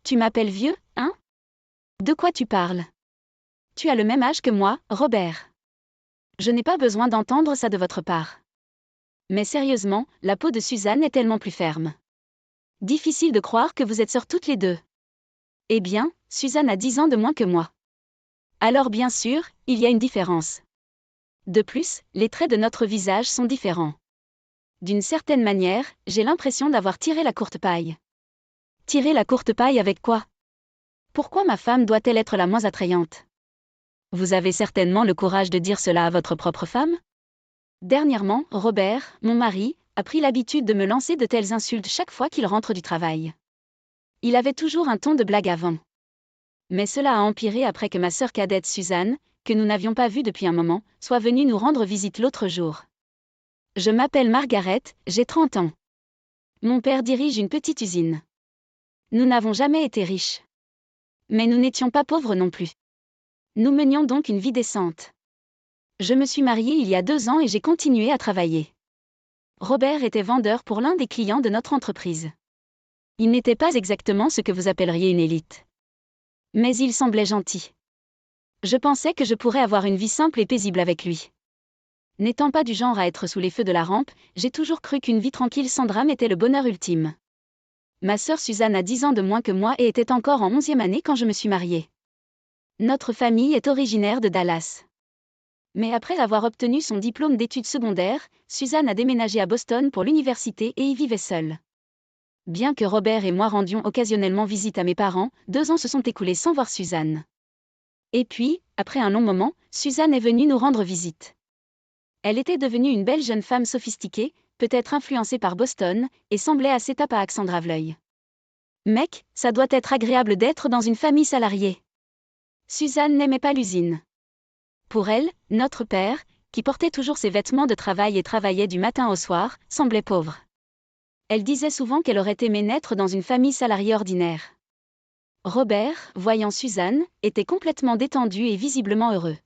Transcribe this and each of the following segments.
Tu m'appelles vieux, hein? De quoi tu parles? Tu as le même âge que moi, Robert. Je n'ai pas besoin d'entendre ça de votre part. Mais sérieusement, la peau de Suzanne est tellement plus ferme. Difficile de croire que vous êtes sœurs toutes les deux. Eh bien, Suzanne a 10 ans de moins que moi. Alors bien sûr, il y a une différence. De plus, les traits de notre visage sont différents. D'une certaine manière, j'ai l'impression d'avoir tiré la courte paille. Tirer la courte paille avec quoi? Pourquoi ma femme doit-elle être la moins attrayante? Vous avez certainement le courage de dire cela à votre propre femme? Dernièrement, Robert, mon mari, a pris l'habitude de me lancer de telles insultes chaque fois qu'il rentre du travail. Il avait toujours un ton de blague avant. Mais cela a empiré après que ma sœur cadette Suzanne, que nous n'avions pas vue depuis un moment, soit venue nous rendre visite l'autre jour. Je m'appelle Margaret, j'ai 30 ans. Mon père dirige une petite usine. Nous n'avons jamais été riches. Mais nous n'étions pas pauvres non plus. Nous menions donc une vie décente. Je me suis mariée il y a 2 ans et j'ai continué à travailler. Robert était vendeur pour l'un des clients de notre entreprise. Il n'était pas exactement ce que vous appelleriez une élite. Mais il semblait gentil. Je pensais que je pourrais avoir une vie simple et paisible avec lui. N'étant pas du genre à être sous les feux de la rampe, j'ai toujours cru qu'une vie tranquille sans drame était le bonheur ultime. Ma sœur Suzanne a 10 ans de moins que moi et était encore en 11e année quand je me suis mariée. Notre famille est originaire de Dallas. Mais après avoir obtenu son diplôme d'études secondaires, Suzanne a déménagé à Boston pour l'université et y vivait seule. Bien que Robert et moi rendions occasionnellement visite à mes parents, 2 ans se sont écoulés sans voir Suzanne. Et puis, après un long moment, Suzanne est venue nous rendre visite. Elle était devenue une belle jeune femme sophistiquée, peut-être influencée par Boston, et semblait assez tape à accent grave-l'œil. Mec, ça doit être agréable d'être dans une famille salariée. Suzanne n'aimait pas l'usine. Pour elle, notre père, qui portait toujours ses vêtements de travail et travaillait du matin au soir, semblait pauvre. Elle disait souvent qu'elle aurait aimé naître dans une famille salariée ordinaire. Robert, voyant Suzanne, était complètement détendu et visiblement heureux.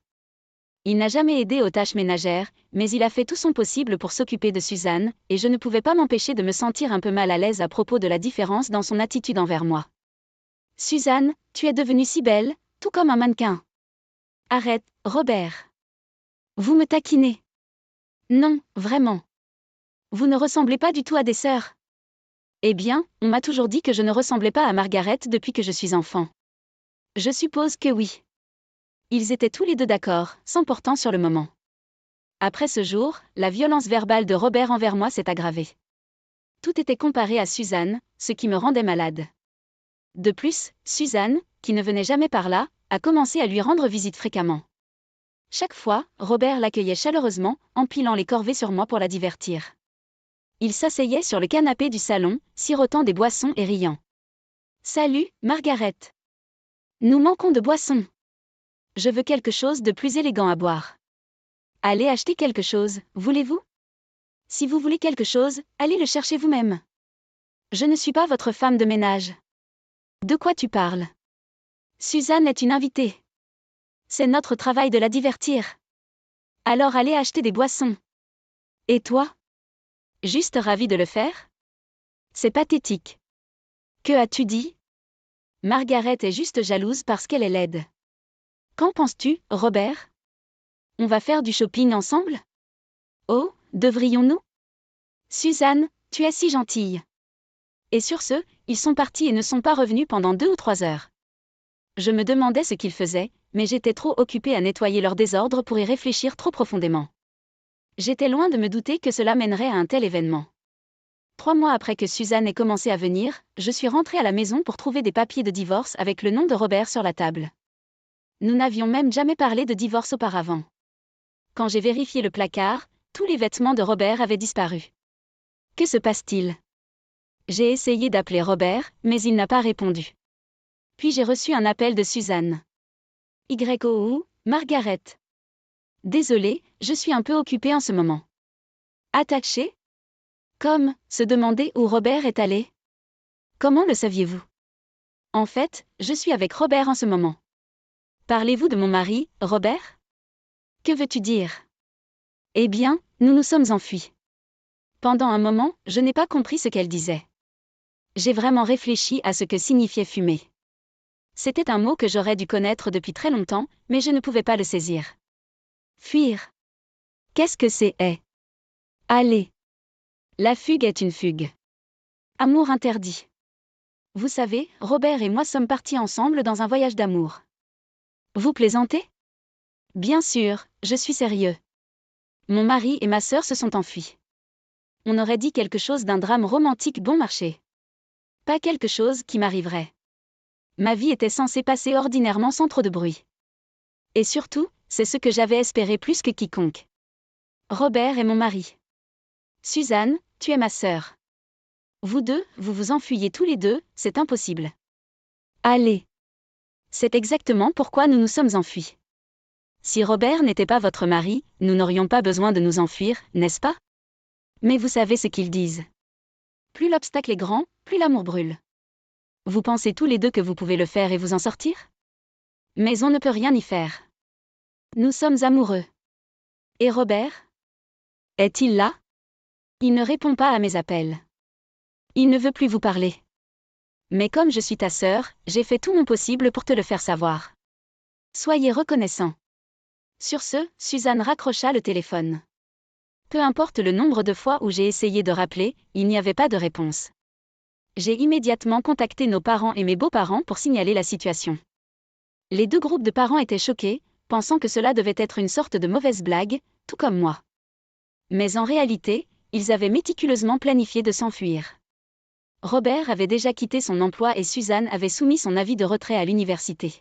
Il n'a jamais aidé aux tâches ménagères, mais il a fait tout son possible pour s'occuper de Suzanne, et je ne pouvais pas m'empêcher de me sentir un peu mal à l'aise à propos de la différence dans son attitude envers moi. Suzanne, tu es devenue si belle, tout comme un mannequin. Arrête, Robert. Vous me taquinez. Non, vraiment. Vous ne ressemblez pas du tout à des sœurs. Eh bien, on m'a toujours dit que je ne ressemblais pas à Margaret depuis que je suis enfant. Je suppose que oui. Ils étaient tous les deux d'accord, s'emportant sur le moment. Après ce jour, la violence verbale de Robert envers moi s'est aggravée. Tout était comparé à Suzanne, ce qui me rendait malade. De plus, Suzanne, qui ne venait jamais par là, a commencé à lui rendre visite fréquemment. Chaque fois, Robert l'accueillait chaleureusement, empilant les corvées sur moi pour la divertir. Il s'asseyait sur le canapé du salon, sirotant des boissons et riant. « Salut, Margaret. Nous manquons de boissons. Je veux quelque chose de plus élégant à boire. Allez acheter quelque chose, voulez-vous? Si vous voulez quelque chose, allez le chercher vous-même. Je ne suis pas votre femme de ménage. De quoi tu parles? Suzanne est une invitée. C'est notre travail de la divertir. Alors allez acheter des boissons. Et toi? Juste ravi de le faire? C'est pathétique. Que as-tu dit? Margaret est juste jalouse parce qu'elle est laide. Qu'en penses-tu, Robert? On va faire du shopping ensemble? Oh, devrions-nous? Suzanne, tu es si gentille. Et sur ce, ils sont partis et ne sont pas revenus pendant 2 ou 3 heures. Je me demandais ce qu'ils faisaient, mais j'étais trop occupée à nettoyer leur désordre pour y réfléchir trop profondément. J'étais loin de me douter que cela mènerait à un tel événement. 3 mois après que Suzanne ait commencé à venir, je suis rentrée à la maison pour trouver des papiers de divorce avec le nom de Robert sur la table. Nous n'avions même jamais parlé de divorce auparavant. Quand j'ai vérifié le placard, tous les vêtements de Robert avaient disparu. Que se passe-t-il? J'ai essayé d'appeler Robert, mais il n'a pas répondu. Puis j'ai reçu un appel de Suzanne. YOU, Margaret. Désolée, je suis un peu occupée en ce moment. Attaché? Comme, se demander où Robert est allé? Comment le saviez-vous? En fait, je suis avec Robert en ce moment. Parlez-vous de mon mari, Robert? Que veux-tu dire? Eh bien, nous nous sommes enfuis. Pendant un moment, je n'ai pas compris ce qu'elle disait. J'ai vraiment réfléchi à ce que signifiait fumer. C'était un mot que j'aurais dû connaître depuis très longtemps, mais je ne pouvais pas le saisir. Fuir. Qu'est-ce que c'est? Aller. La fugue est une fugue. Amour interdit. Vous savez, Robert et moi sommes partis ensemble dans un voyage d'amour. Vous plaisantez? Bien sûr, je suis sérieux. Mon mari et ma sœur se sont enfuis. On aurait dit quelque chose d'un drame romantique bon marché. Pas quelque chose qui m'arriverait. Ma vie était censée passer ordinairement sans trop de bruit. Et surtout, c'est ce que j'avais espéré plus que quiconque. Robert est mon mari. Suzanne, tu es ma sœur. Vous deux, vous vous enfuyez tous les deux, c'est impossible. Allez. C'est exactement pourquoi nous nous sommes enfuis. Si Robert n'était pas votre mari, nous n'aurions pas besoin de nous enfuir, n'est-ce pas? Mais vous savez ce qu'ils disent. Plus l'obstacle est grand, plus l'amour brûle. Vous pensez tous les deux que vous pouvez le faire et vous en sortir? Mais on ne peut rien y faire. Nous sommes amoureux. Et Robert? Est-il là? Il ne répond pas à mes appels. Il ne veut plus vous parler. Mais comme je suis ta sœur, j'ai fait tout mon possible pour te le faire savoir. Soyez reconnaissant. Sur ce, Suzanne raccrocha le téléphone. Peu importe le nombre de fois où j'ai essayé de rappeler, il n'y avait pas de réponse. J'ai immédiatement contacté nos parents et mes beaux-parents pour signaler la situation. Les deux groupes de parents étaient choqués, pensant que cela devait être une sorte de mauvaise blague, tout comme moi. Mais en réalité, ils avaient méticuleusement planifié de s'enfuir. Robert avait déjà quitté son emploi et Suzanne avait soumis son avis de retrait à l'université.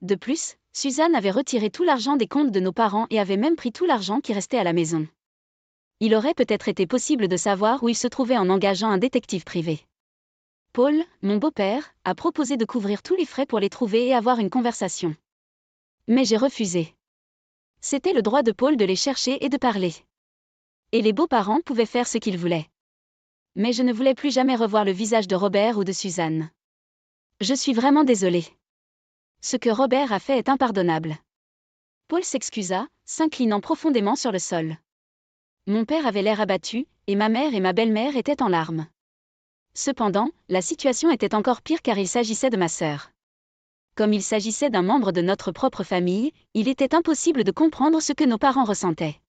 De plus, Suzanne avait retiré tout l'argent des comptes de nos parents et avait même pris tout l'argent qui restait à la maison. Il aurait peut-être été possible de savoir où il se trouvait en engageant un détective privé. Paul, mon beau-père, a proposé de couvrir tous les frais pour les trouver et avoir une conversation. Mais j'ai refusé. C'était le droit de Paul de les chercher et de parler. Et les beaux-parents pouvaient faire ce qu'ils voulaient. Mais je ne voulais plus jamais revoir le visage de Robert ou de Suzanne. Je suis vraiment désolée. Ce que Robert a fait est impardonnable. Paul s'excusa, s'inclinant profondément sur le sol. Mon père avait l'air abattu, et ma mère et ma belle-mère étaient en larmes. Cependant, la situation était encore pire car il s'agissait de ma sœur. Comme il s'agissait d'un membre de notre propre famille, il était impossible de comprendre ce que nos parents ressentaient.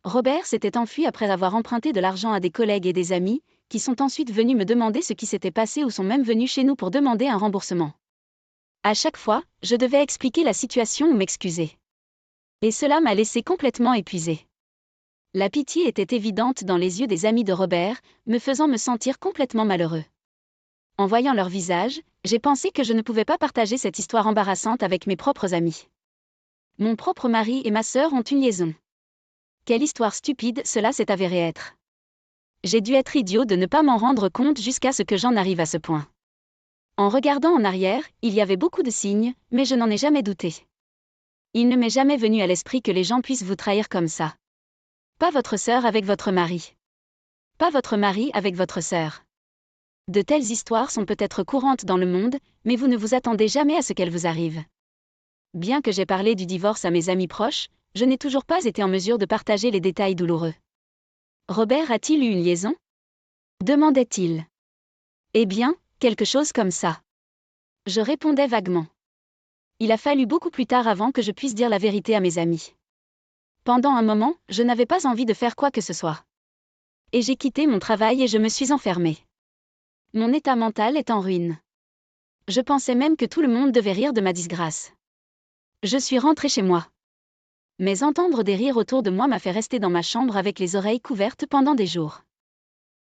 Robert s'était enfui après avoir emprunté de l'argent à des collègues et des amis, qui sont ensuite venus me demander ce qui s'était passé ou sont même venus chez nous pour demander un remboursement. À chaque fois, je devais expliquer la situation ou m'excuser. Et cela m'a laissé complètement épuisée. La pitié était évidente dans les yeux des amis de Robert, me faisant me sentir complètement malheureux. En voyant leur visage, j'ai pensé que je ne pouvais pas partager cette histoire embarrassante avec mes propres amis. Mon propre mari et ma sœur ont une liaison. Quelle histoire stupide cela s'est avéré être. J'ai dû être idiot de ne pas m'en rendre compte jusqu'à ce que j'en arrive à ce point. En regardant en arrière, il y avait beaucoup de signes, mais je n'en ai jamais douté. Il ne m'est jamais venu à l'esprit que les gens puissent vous trahir comme ça. Pas votre sœur avec votre mari. Pas votre mari avec votre sœur. De telles histoires sont peut-être courantes dans le monde, mais vous ne vous attendez jamais à ce qu'elles vous arrivent. Bien que j'aie parlé du divorce à mes amis proches, je n'ai toujours pas été en mesure de partager les détails douloureux. Robert a-t-il eu une liaison? Demandait-il. Eh bien, quelque chose comme ça. Je répondais vaguement. Il a fallu beaucoup plus tard avant que je puisse dire la vérité à mes amis. Pendant un moment, je n'avais pas envie de faire quoi que ce soit. Et j'ai quitté mon travail et je me suis enfermée. Mon état mental est en ruine. Je pensais même que tout le monde devait rire de ma disgrâce. Je suis rentrée chez moi. Mais entendre des rires autour de moi m'a fait rester dans ma chambre avec les oreilles couvertes pendant des jours.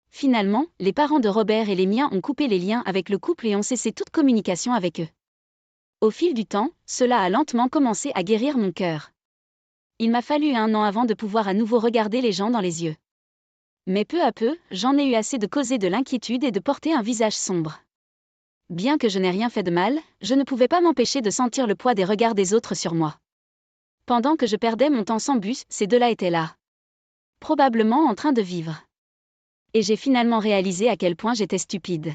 Finalement, les parents de Robert et les miens ont coupé les liens avec le couple et ont cessé toute communication avec eux. Au fil du temps, cela a lentement commencé à guérir mon cœur. Il m'a fallu 1 an avant de pouvoir à nouveau regarder les gens dans les yeux. Mais peu à peu, j'en ai eu assez de causer de l'inquiétude et de porter un visage sombre. Bien que je n'ai rien fait de mal, je ne pouvais pas m'empêcher de sentir le poids des regards des autres sur moi. Pendant que je perdais mon temps sans bus, ces deux-là étaient là. Probablement en train de vivre. Et j'ai finalement réalisé à quel point j'étais stupide.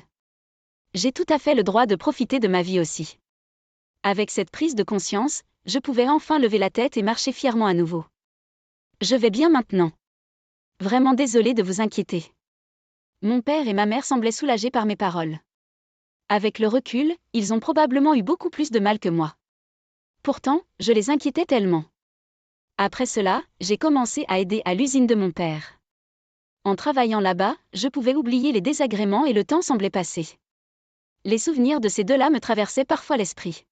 J'ai tout à fait le droit de profiter de ma vie aussi. Avec cette prise de conscience, je pouvais enfin lever la tête et marcher fièrement à nouveau. Je vais bien maintenant. Vraiment désolée de vous inquiéter. Mon père et ma mère semblaient soulagés par mes paroles. Avec le recul, ils ont probablement eu beaucoup plus de mal que moi. Pourtant, je les inquiétais tellement. Après cela, j'ai commencé à aider à l'usine de mon père. En travaillant là-bas, je pouvais oublier les désagréments et le temps semblait passer. Les souvenirs de ces deux-là me traversaient parfois l'esprit.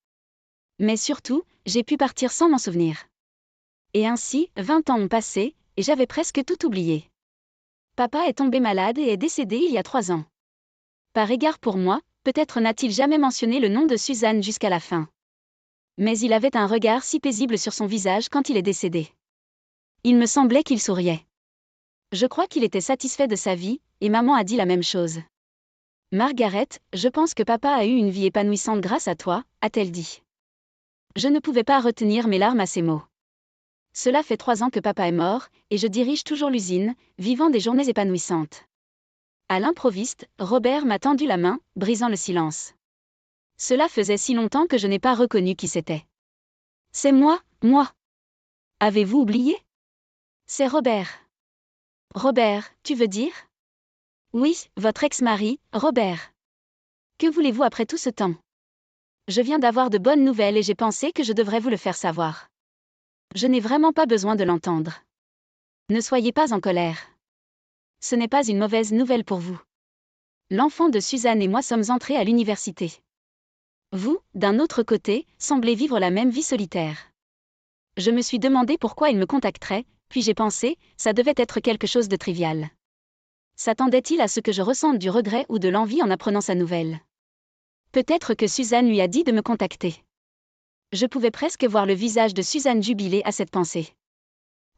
Mais surtout, j'ai pu partir sans m'en souvenir. Et ainsi, 20 ans ont passé, et j'avais presque tout oublié. Papa est tombé malade et est décédé il y a 3 ans. Par égard pour moi, peut-être n'a-t-il jamais mentionné le nom de Suzanne jusqu'à la fin. Mais il avait un regard si paisible sur son visage quand il est décédé. Il me semblait qu'il souriait. Je crois qu'il était satisfait de sa vie, et maman a dit la même chose. Margaret, je pense que papa a eu une vie épanouissante grâce à toi, a-t-elle dit. Je ne pouvais pas retenir mes larmes à ces mots. Cela fait 3 ans que papa est mort, et je dirige toujours l'usine, vivant des journées épanouissantes. À l'improviste, Robert m'a tendu la main, brisant le silence. Cela faisait si longtemps que je n'ai pas reconnu qui c'était. C'est moi. Avez-vous oublié? C'est Robert. Robert, tu veux dire? Oui, votre ex-mari, Robert. Que voulez-vous après tout ce temps? Je viens d'avoir de bonnes nouvelles et j'ai pensé que je devrais vous le faire savoir. Je n'ai vraiment pas besoin de l'entendre. Ne soyez pas en colère. Ce n'est pas une mauvaise nouvelle pour vous. L'enfant de Suzanne et moi sommes entrés à l'université. Vous, d'un autre côté, semblez vivre la même vie solitaire. Je me suis demandé pourquoi il me contacterait, puis j'ai pensé, ça devait être quelque chose de trivial. S'attendait-il à ce que je ressente du regret ou de l'envie en apprenant sa nouvelle? Peut-être que Suzanne lui a dit de me contacter. Je pouvais presque voir le visage de Suzanne jubiler à cette pensée.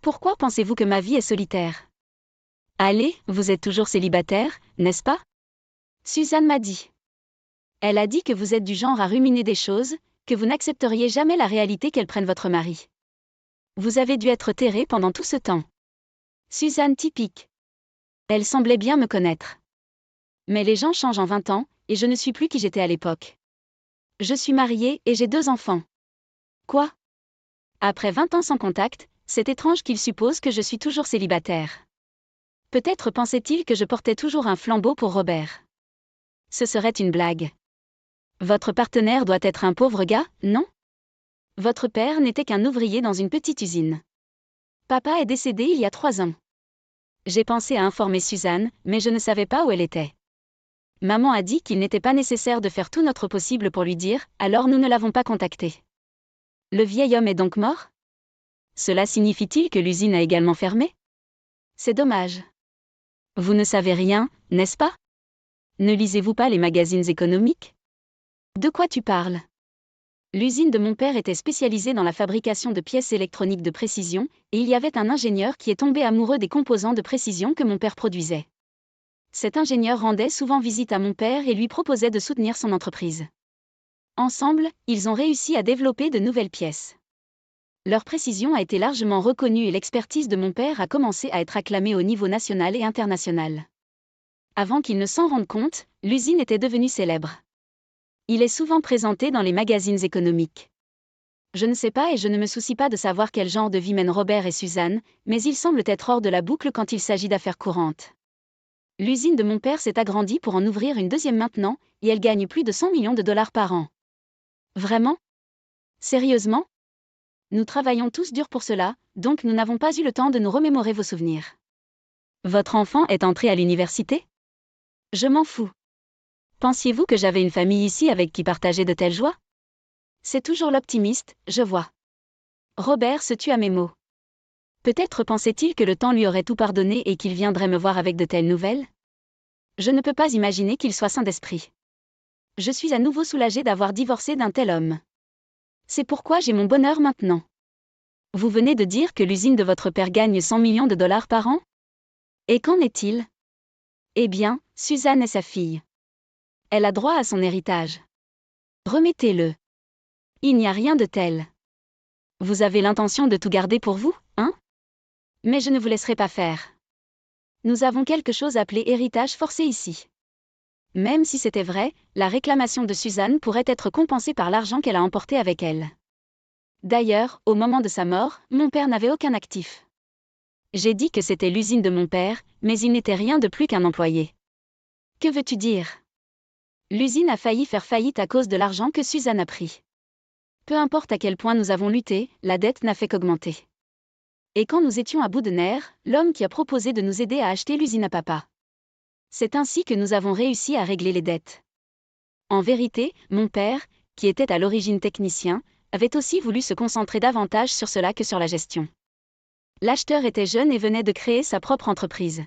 Pourquoi pensez-vous que ma vie est solitaire? Allez, vous êtes toujours célibataire, n'est-ce pas? Suzanne m'a dit. Elle a dit que vous êtes du genre à ruminer des choses, que vous n'accepteriez jamais la réalité qu'elle prenne votre mari. Vous avez dû être terré pendant tout ce temps. Suzanne typique. Elle semblait bien me connaître. Mais les gens changent en 20 ans, et je ne suis plus qui j'étais à l'époque. Je suis mariée et j'ai 2 enfants. Quoi? Après 20 ans sans contact, c'est étrange qu'il suppose que je suis toujours célibataire. Peut-être pensait-il que je portais toujours un flambeau pour Robert. Ce serait une blague. Votre partenaire doit être un pauvre gars, non? Votre père n'était qu'un ouvrier dans une petite usine. Papa est décédé il y a 3 ans. J'ai pensé à informer Suzanne, mais je ne savais pas où elle était. Maman a dit qu'il n'était pas nécessaire de faire tout notre possible pour lui dire, alors nous ne l'avons pas contacté. Le vieil homme est donc mort? Cela signifie-t-il que l'usine a également fermé? C'est dommage. Vous ne savez rien, n'est-ce pas? Ne lisez-vous pas les magazines économiques? De quoi tu parles? L'usine de mon père était spécialisée dans la fabrication de pièces électroniques de précision, et il y avait un ingénieur qui est tombé amoureux des composants de précision que mon père produisait. Cet ingénieur rendait souvent visite à mon père et lui proposait de soutenir son entreprise. Ensemble, ils ont réussi à développer de nouvelles pièces. Leur précision a été largement reconnue et l'expertise de mon père a commencé à être acclamée au niveau national et international. Avant qu'il ne s'en rende compte, l'usine était devenue célèbre. Il est souvent présenté dans les magazines économiques. Je ne sais pas et je ne me soucie pas de savoir quel genre de vie mènent Robert et Suzanne, mais ils semblent être hors de la boucle quand il s'agit d'affaires courantes. L'usine de mon père s'est agrandie pour en ouvrir une deuxième maintenant, et elle gagne plus de 100 millions de dollars par an. Vraiment? Sérieusement? Nous travaillons tous dur pour cela, donc nous n'avons pas eu le temps de nous remémorer vos souvenirs. Votre enfant est entré à l'université? Je m'en fous. Pensiez-vous que j'avais une famille ici avec qui partager de telles joies? C'est toujours l'optimiste, je vois. Robert se tut à mes mots. Peut-être pensait-il que le temps lui aurait tout pardonné et qu'il viendrait me voir avec de telles nouvelles? Je ne peux pas imaginer qu'il soit sain d'esprit. Je suis à nouveau soulagée d'avoir divorcé d'un tel homme. C'est pourquoi j'ai mon bonheur maintenant. Vous venez de dire que l'usine de votre père gagne 100 millions de dollars par an? Et qu'en est-il? Eh bien, Suzanne est sa fille. Elle a droit à son héritage. Remettez-le. Il n'y a rien de tel. Vous avez l'intention de tout garder pour vous, hein? Mais je ne vous laisserai pas faire. Nous avons quelque chose appelé héritage forcé ici. Même si c'était vrai, la réclamation de Suzanne pourrait être compensée par l'argent qu'elle a emporté avec elle. D'ailleurs, au moment de sa mort, mon père n'avait aucun actif. J'ai dit que c'était l'usine de mon père, mais il n'était rien de plus qu'un employé. Que veux-tu dire? L'usine a failli faire faillite à cause de l'argent que Suzanne a pris. Peu importe à quel point nous avons lutté, la dette n'a fait qu'augmenter. Et quand nous étions à bout de nerfs, l'homme qui a proposé de nous aider à acheter l'usine à papa. C'est ainsi que nous avons réussi à régler les dettes. En vérité, mon père, qui était à l'origine technicien, avait aussi voulu se concentrer davantage sur cela que sur la gestion. L'acheteur était jeune et venait de créer sa propre entreprise.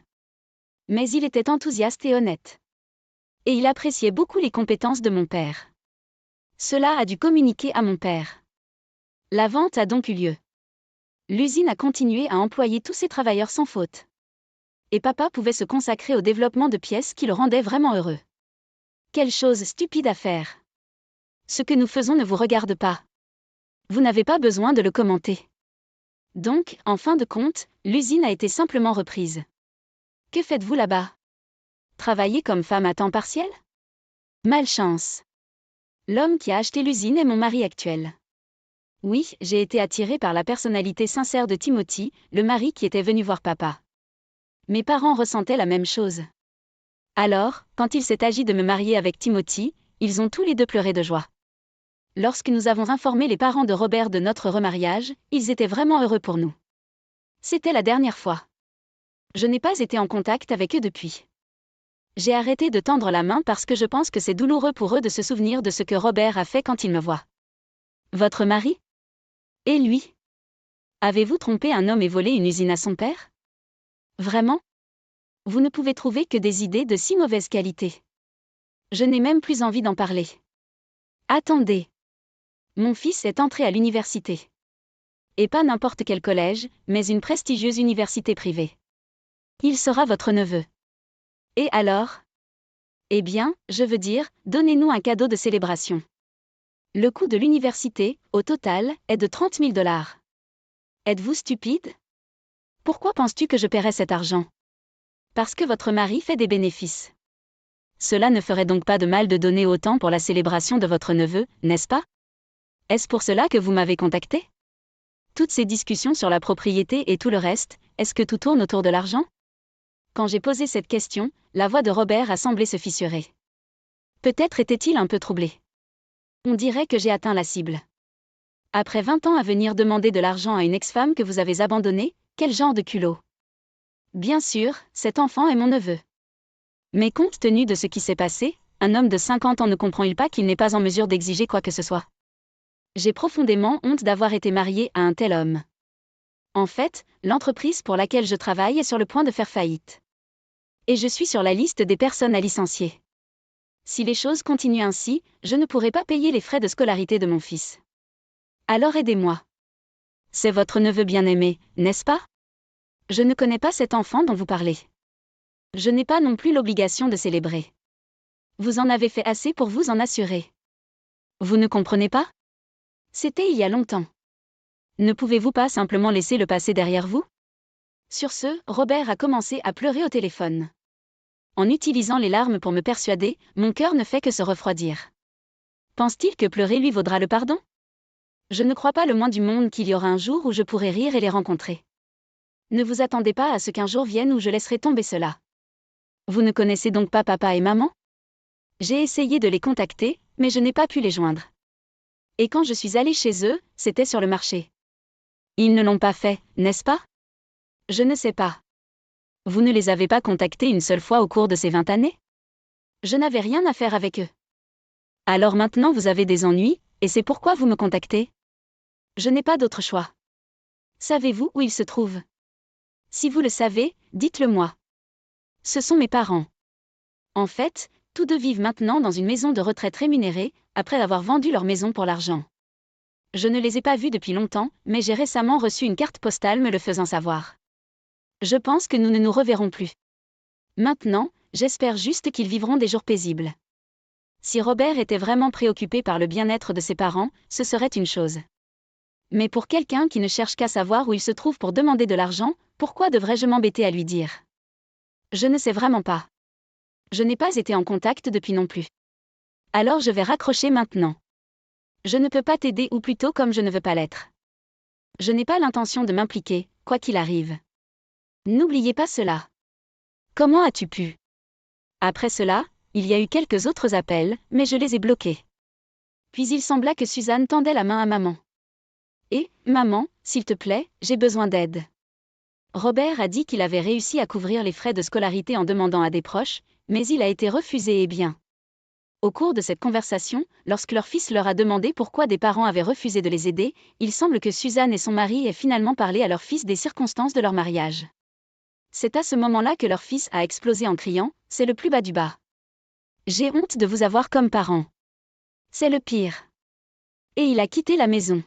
Mais il était enthousiaste et honnête. Et il appréciait beaucoup les compétences de mon père. Cela a dû communiquer à mon père. La vente a donc eu lieu. L'usine a continué à employer tous ses travailleurs sans faute. Et papa pouvait se consacrer au développement de pièces qui le rendaient vraiment heureux. Quelle chose stupide à faire. Ce que nous faisons ne vous regarde pas. Vous n'avez pas besoin de le commenter. Donc, en fin de compte, l'usine a été simplement reprise. Que faites-vous là-bas? Travailler comme femme à temps partiel? Malchance. L'homme qui a acheté l'usine est mon mari actuel. Oui, j'ai été attirée par la personnalité sincère de Timothy, le mari qui était venu voir papa. Mes parents ressentaient la même chose. Alors, quand il s'est agi de me marier avec Timothy, ils ont tous les deux pleuré de joie. Lorsque nous avons informé les parents de Robert de notre remariage, ils étaient vraiment heureux pour nous. C'était la dernière fois. Je n'ai pas été en contact avec eux depuis. J'ai arrêté de tendre la main parce que je pense que c'est douloureux pour eux de se souvenir de ce que Robert a fait quand il me voit. Votre mari? Et lui? Avez-vous trompé un homme et volé une usine à son père? Vraiment? Vous ne pouvez trouver que des idées de si mauvaise qualité. Je n'ai même plus envie d'en parler. Attendez. Mon fils est entré à l'université. Et pas n'importe quel collège, mais une prestigieuse université privée. Il sera votre neveu. Et alors? Eh bien, je veux dire, donnez-nous un cadeau de célébration. Le coût de l'université, au total, est de 30 000 $. Êtes-vous stupide? Pourquoi penses-tu que je paierais cet argent? Parce que votre mari fait des bénéfices. Cela ne ferait donc pas de mal de donner autant pour la célébration de votre neveu, n'est-ce pas? Est-ce pour cela que vous m'avez contacté? Toutes ces discussions sur la propriété et tout le reste, est-ce que tout tourne autour de l'argent? Quand j'ai posé cette question, la voix de Robert a semblé se fissurer. Peut-être était-il un peu troublé. On dirait que j'ai atteint la cible. Après 20 ans à venir demander de l'argent à une ex-femme que vous avez abandonnée, quel genre de culot? Bien sûr, cet enfant est mon neveu. Mais compte tenu de ce qui s'est passé, un homme de 50 ans ne comprend-il pas qu'il n'est pas en mesure d'exiger quoi que ce soit? J'ai profondément honte d'avoir été mariée à un tel homme. En fait, l'entreprise pour laquelle je travaille est sur le point de faire faillite. Et je suis sur la liste des personnes à licencier. Si les choses continuent ainsi, je ne pourrai pas payer les frais de scolarité de mon fils. Alors aidez-moi. C'est votre neveu bien-aimé, n'est-ce pas? Je ne connais pas cet enfant dont vous parlez. Je n'ai pas non plus l'obligation de célébrer. Vous en avez fait assez pour vous en assurer. Vous ne comprenez pas? C'était il y a longtemps. Ne pouvez-vous pas simplement laisser le passé derrière vous? Sur ce, Robert a commencé à pleurer au téléphone. En utilisant les larmes pour me persuader, mon cœur ne fait que se refroidir. Pense-t-il que pleurer lui vaudra le pardon? Je ne crois pas le moins du monde qu'il y aura un jour où je pourrai rire et les rencontrer. Ne vous attendez pas à ce qu'un jour vienne où je laisserai tomber cela. Vous ne connaissez donc pas papa et maman? J'ai essayé de les contacter, mais je n'ai pas pu les joindre. Et quand je suis allée chez eux, c'était sur le marché. Ils ne l'ont pas fait, n'est-ce pas? Je ne sais pas. Vous ne les avez pas contactés une seule fois au cours de ces 20 années? Je n'avais rien à faire avec eux. Alors maintenant vous avez des ennuis, et c'est pourquoi vous me contactez? Je n'ai pas d'autre choix. Savez-vous où ils se trouvent? Si vous le savez, dites-le moi. Ce sont mes parents. En fait, tous deux vivent maintenant dans une maison de retraite rémunérée, après avoir vendu leur maison pour l'argent. Je ne les ai pas vus depuis longtemps, mais j'ai récemment reçu une carte postale me le faisant savoir. Je pense que nous ne nous reverrons plus. Maintenant, j'espère juste qu'ils vivront des jours paisibles. Si Robert était vraiment préoccupé par le bien-être de ses parents, ce serait une chose. Mais pour quelqu'un qui ne cherche qu'à savoir où il se trouve pour demander de l'argent, pourquoi devrais-je m'embêter à lui dire? Je ne sais vraiment pas. Je n'ai pas été en contact depuis non plus. Alors je vais raccrocher maintenant. Je ne peux pas t'aider ou plutôt comme je ne veux pas l'être. Je n'ai pas l'intention de m'impliquer, quoi qu'il arrive. N'oubliez pas cela. Comment as-tu pu? Après cela, il y a eu quelques autres appels, mais je les ai bloqués. Puis il sembla que Suzanne tendait la main à maman. Et, maman, s'il te plaît, j'ai besoin d'aide. Robert a dit qu'il avait réussi à couvrir les frais de scolarité en demandant à des proches, mais il a été refusé et bien. Au cours de cette conversation, lorsque leur fils leur a demandé pourquoi des parents avaient refusé de les aider, il semble que Suzanne et son mari aient finalement parlé à leur fils des circonstances de leur mariage. C'est à ce moment-là que leur fils a explosé en criant « C'est le plus bas du bas. J'ai honte de vous avoir comme parents. C'est le pire. » Et il a quitté la maison.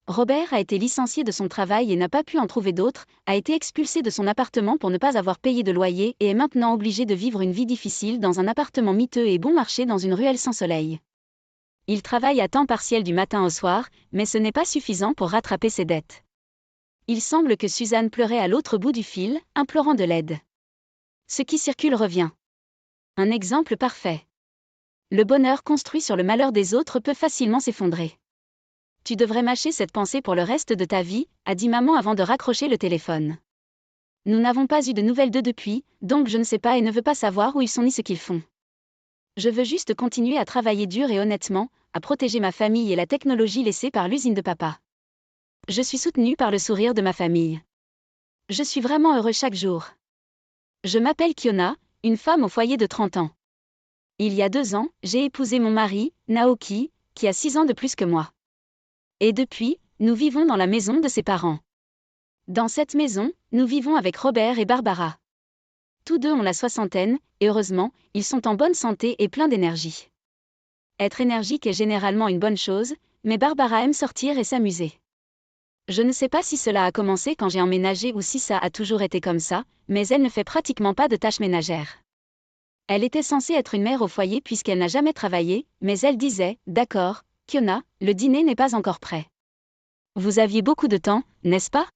Robert a été licencié de son travail et n'a pas pu en trouver d'autres, a été expulsé de son appartement pour ne pas avoir payé de loyer et est maintenant obligé de vivre une vie difficile dans un appartement miteux et bon marché dans une ruelle sans soleil. Il travaille à temps partiel du matin au soir, mais ce n'est pas suffisant pour rattraper ses dettes. Il semble que Suzanne pleurait à l'autre bout du fil, implorant de l'aide. Ce qui circule revient. Un exemple parfait. Le bonheur construit sur le malheur des autres peut facilement s'effondrer. Tu devrais mâcher cette pensée pour le reste de ta vie, a dit maman avant de raccrocher le téléphone. Nous n'avons pas eu de nouvelles d'eux depuis, donc je ne sais pas et ne veux pas savoir où ils sont ni ce qu'ils font. Je veux juste continuer à travailler dur et honnêtement, à protéger ma famille et la technologie laissée par l'usine de papa. Je suis soutenue par le sourire de ma famille. Je suis vraiment heureux chaque jour. Je m'appelle Kiona, une femme au foyer de 30 ans. Il y a 2 ans, j'ai épousé mon mari, Naoki, qui a 6 ans de plus que moi. Et depuis, nous vivons dans la maison de ses parents. Dans cette maison, nous vivons avec Robert et Barbara. Tous deux ont la soixantaine, et heureusement, ils sont en bonne santé et pleins d'énergie. Être énergique est généralement une bonne chose, mais Barbara aime sortir et s'amuser. Je ne sais pas si cela a commencé quand j'ai emménagé ou si ça a toujours été comme ça, mais elle ne fait pratiquement pas de tâches ménagères. Elle était censée être une mère au foyer puisqu'elle n'a jamais travaillé, mais elle disait « D'accord, Kiona, le dîner n'est pas encore prêt. Vous aviez beaucoup de temps, n'est-ce pas ?»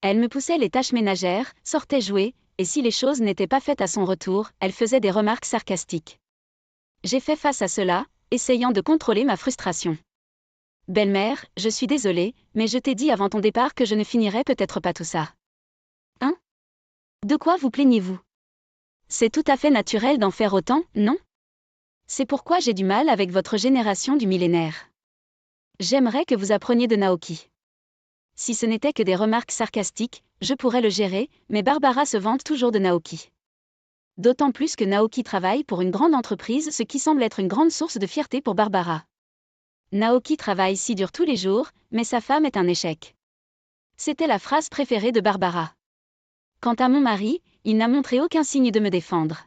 Elle me poussait les tâches ménagères, sortait jouer, et si les choses n'étaient pas faites à son retour, elle faisait des remarques sarcastiques. J'ai fait face à cela, essayant de contrôler ma frustration. « Belle-mère, je suis désolée, mais je t'ai dit avant ton départ que je ne finirais peut-être pas tout ça. » Hein ? De quoi vous plaignez-vous ? C'est tout à fait naturel d'en faire autant, non ? C'est pourquoi j'ai du mal avec votre génération du millénaire. J'aimerais que vous appreniez de Naoki. Si ce n'était que des remarques sarcastiques, je pourrais le gérer, mais Barbara se vante toujours de Naoki. D'autant plus que Naoki travaille pour une grande entreprise, ce qui semble être une grande source de fierté pour Barbara. Naoki travaille si dur tous les jours, mais sa femme est un échec. C'était la phrase préférée de Barbara. Quant à mon mari, il n'a montré aucun signe de me défendre.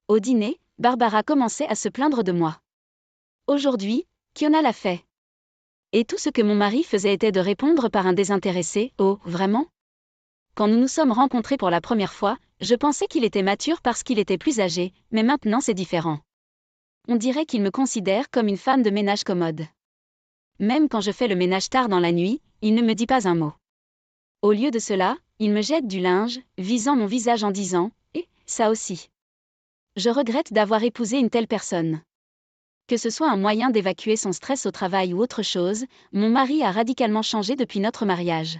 Au dîner, Barbara commençait à se plaindre de moi. Aujourd'hui, Kiona l'a fait. Et tout ce que mon mari faisait était de répondre par un désintéressé « Oh, vraiment ?» Quand nous nous sommes rencontrés pour la première fois, je pensais qu'il était mature parce qu'il était plus âgé, mais maintenant c'est différent. On dirait qu'il me considère comme une femme de ménage commode. Même quand je fais le ménage tard dans la nuit, il ne me dit pas un mot. Au lieu de cela, il me jette du linge, visant mon visage en disant « Eh, ça aussi. » Je regrette d'avoir épousé une telle personne. Que ce soit un moyen d'évacuer son stress au travail ou autre chose, mon mari a radicalement changé depuis notre mariage.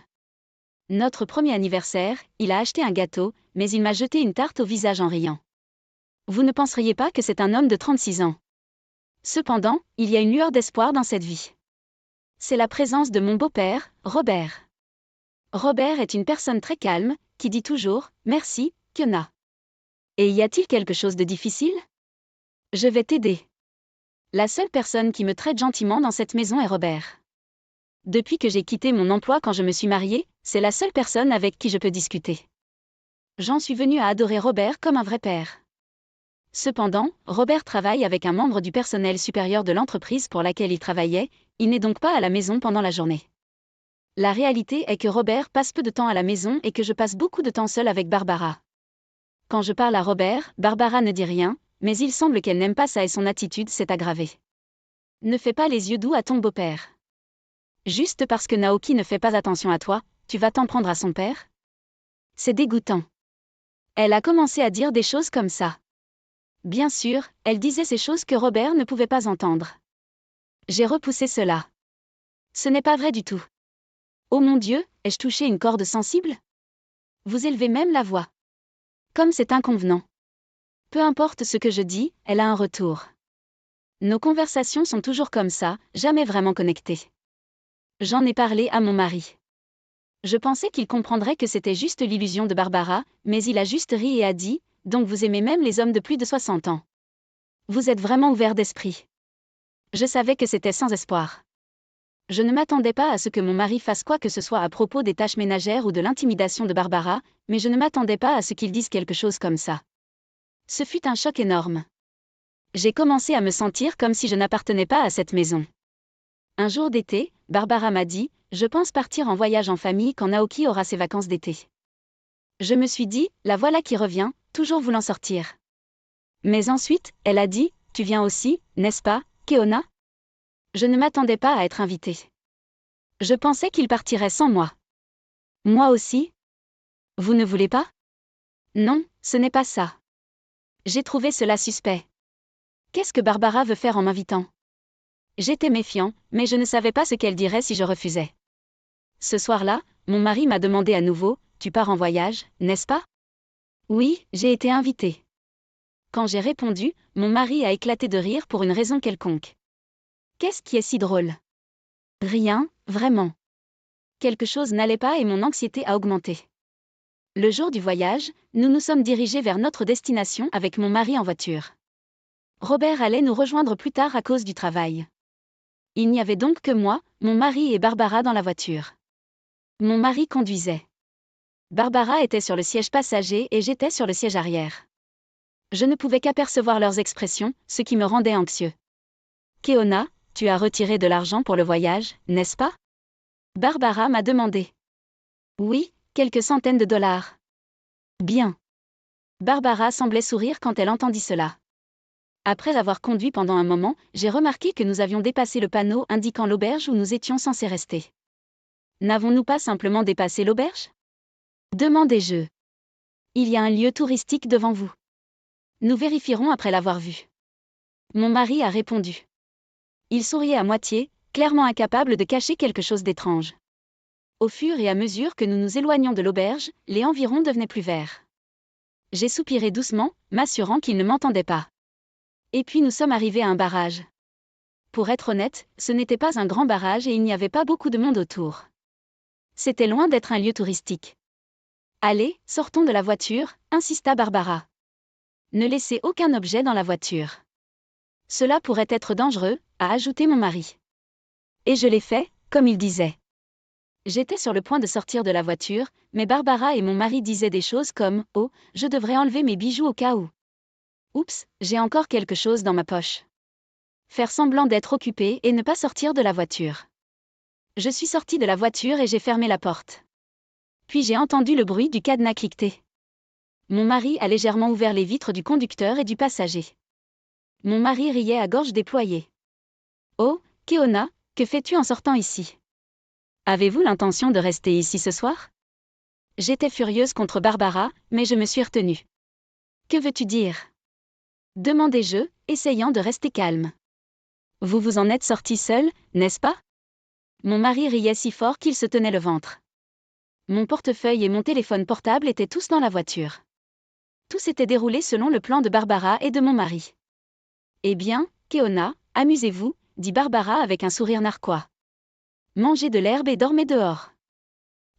Notre premier anniversaire, il a acheté un gâteau, mais il m'a jeté une tarte au visage en riant. Vous ne penseriez pas que c'est un homme de 36 ans. Cependant, il y a une lueur d'espoir dans cette vie. C'est la présence de mon beau-père, Robert. Robert est une personne très calme, qui dit toujours « Merci, Kiona ». Et y a-t-il quelque chose de difficile ? Je vais t'aider. La seule personne qui me traite gentiment dans cette maison est Robert. Depuis que j'ai quitté mon emploi quand je me suis mariée, c'est la seule personne avec qui je peux discuter. J'en suis venue à adorer Robert comme un vrai père. Cependant, Robert travaille avec un membre du personnel supérieur de l'entreprise pour laquelle il travaillait, il n'est donc pas à la maison pendant la journée. La réalité est que Robert passe peu de temps à la maison et que je passe beaucoup de temps seule avec Barbara. Quand je parle à Robert, Barbara ne dit rien, mais il semble qu'elle n'aime pas ça et son attitude s'est aggravée. Ne fais pas les yeux doux à ton beau-père. Juste parce que Naoki ne fait pas attention à toi, tu vas t'en prendre à son père ? C'est dégoûtant. Elle a commencé à dire des choses comme ça. Bien sûr, elle disait ces choses que Robert ne pouvait pas entendre. J'ai repoussé cela. Ce n'est pas vrai du tout. Oh mon Dieu, ai-je touché une corde sensible ? Vous élevez même la voix. Comme c'est inconvenant. Peu importe ce que je dis, elle a un retour. Nos conversations sont toujours comme ça, jamais vraiment connectées. J'en ai parlé à mon mari. Je pensais qu'il comprendrait que c'était juste l'illusion de Barbara, mais il a juste ri et a dit « Donc vous aimez même les hommes de plus de 60 ans. Vous êtes vraiment ouvert d'esprit. » Je savais que c'était sans espoir. Je ne m'attendais pas à ce que mon mari fasse quoi que ce soit à propos des tâches ménagères ou de l'intimidation de Barbara, mais je ne m'attendais pas à ce qu'il dise quelque chose comme ça. Ce fut un choc énorme. J'ai commencé à me sentir comme si je n'appartenais pas à cette maison. Un jour d'été, Barbara m'a dit « Je pense partir en voyage en famille quand Naoki aura ses vacances d'été. » Je me suis dit « La voilà qui revient, toujours voulant sortir. » Mais ensuite, elle a dit « Tu viens aussi, n'est-ce pas, Keona ?» Je ne m'attendais pas à être invitée. Je pensais qu'il partirait sans moi. Moi aussi ? Vous ne voulez pas ? Non, ce n'est pas ça. J'ai trouvé cela suspect. Qu'est-ce que Barbara veut faire en m'invitant ? J'étais méfiant, mais je ne savais pas ce qu'elle dirait si je refusais. Ce soir-là, mon mari m'a demandé à nouveau « Tu pars en voyage, n'est-ce pas ? » Oui, j'ai été invitée. Quand j'ai répondu, mon mari a éclaté de rire pour une raison quelconque. Qu'est-ce qui est si drôle ? Rien, vraiment. Quelque chose n'allait pas et mon anxiété a augmenté. Le jour du voyage, nous nous sommes dirigés vers notre destination avec mon mari en voiture. Robert allait nous rejoindre plus tard à cause du travail. Il n'y avait donc que moi, mon mari et Barbara dans la voiture. Mon mari conduisait. Barbara était sur le siège passager et j'étais sur le siège arrière. Je ne pouvais qu'apercevoir leurs expressions, ce qui me rendait anxieux. « Keona, tu as retiré de l'argent pour le voyage, n'est-ce pas ? » Barbara m'a demandé. « Oui, quelques centaines de dollars. » Bien. Barbara semblait sourire quand elle entendit cela. Après avoir conduit pendant un moment, j'ai remarqué que nous avions dépassé le panneau indiquant l'auberge où nous étions censés rester. N'avons-nous pas simplement dépassé l'auberge ? Demandai-je. Il y a un lieu touristique devant vous. Nous vérifierons après l'avoir vu. Mon mari a répondu. Il souriait à moitié, clairement incapable de cacher quelque chose d'étrange. Au fur et à mesure que nous nous éloignions de l'auberge, les environs devenaient plus verts. J'ai soupiré doucement, m'assurant qu'il ne m'entendait pas. Et puis nous sommes arrivés à un barrage. Pour être honnête, ce n'était pas un grand barrage et il n'y avait pas beaucoup de monde autour. C'était loin d'être un lieu touristique. Allez, sortons de la voiture, insista Barbara. Ne laissez aucun objet dans la voiture. Cela pourrait être dangereux, a ajouté mon mari. Et je l'ai fait, comme il disait. J'étais sur le point de sortir de la voiture, mais Barbara et mon mari disaient des choses comme « Oh, je devrais enlever mes bijoux au cas où. » Oups, j'ai encore quelque chose dans ma poche. Faire semblant d'être occupé et ne pas sortir de la voiture. Je suis sortie de la voiture et j'ai fermé la porte. Puis j'ai entendu le bruit du cadenas cliqueter. Mon mari a légèrement ouvert les vitres du conducteur et du passager. Mon mari riait à gorge déployée. « Oh, Keona, que fais-tu en sortant ici ? Avez-vous l'intention de rester ici ce soir ? » J'étais furieuse contre Barbara, mais je me suis retenue. « Que veux-tu dire ? » demandai-je, essayant de rester calme. « Vous vous en êtes sorti seul, n'est-ce pas ? » Mon mari riait si fort qu'il se tenait le ventre. Mon portefeuille et mon téléphone portable étaient tous dans la voiture. Tout s'était déroulé selon le plan de Barbara et de mon mari. « Eh bien, Keona, amusez-vous, » dit Barbara avec un sourire narquois. « Mangez de l'herbe et dormez dehors. »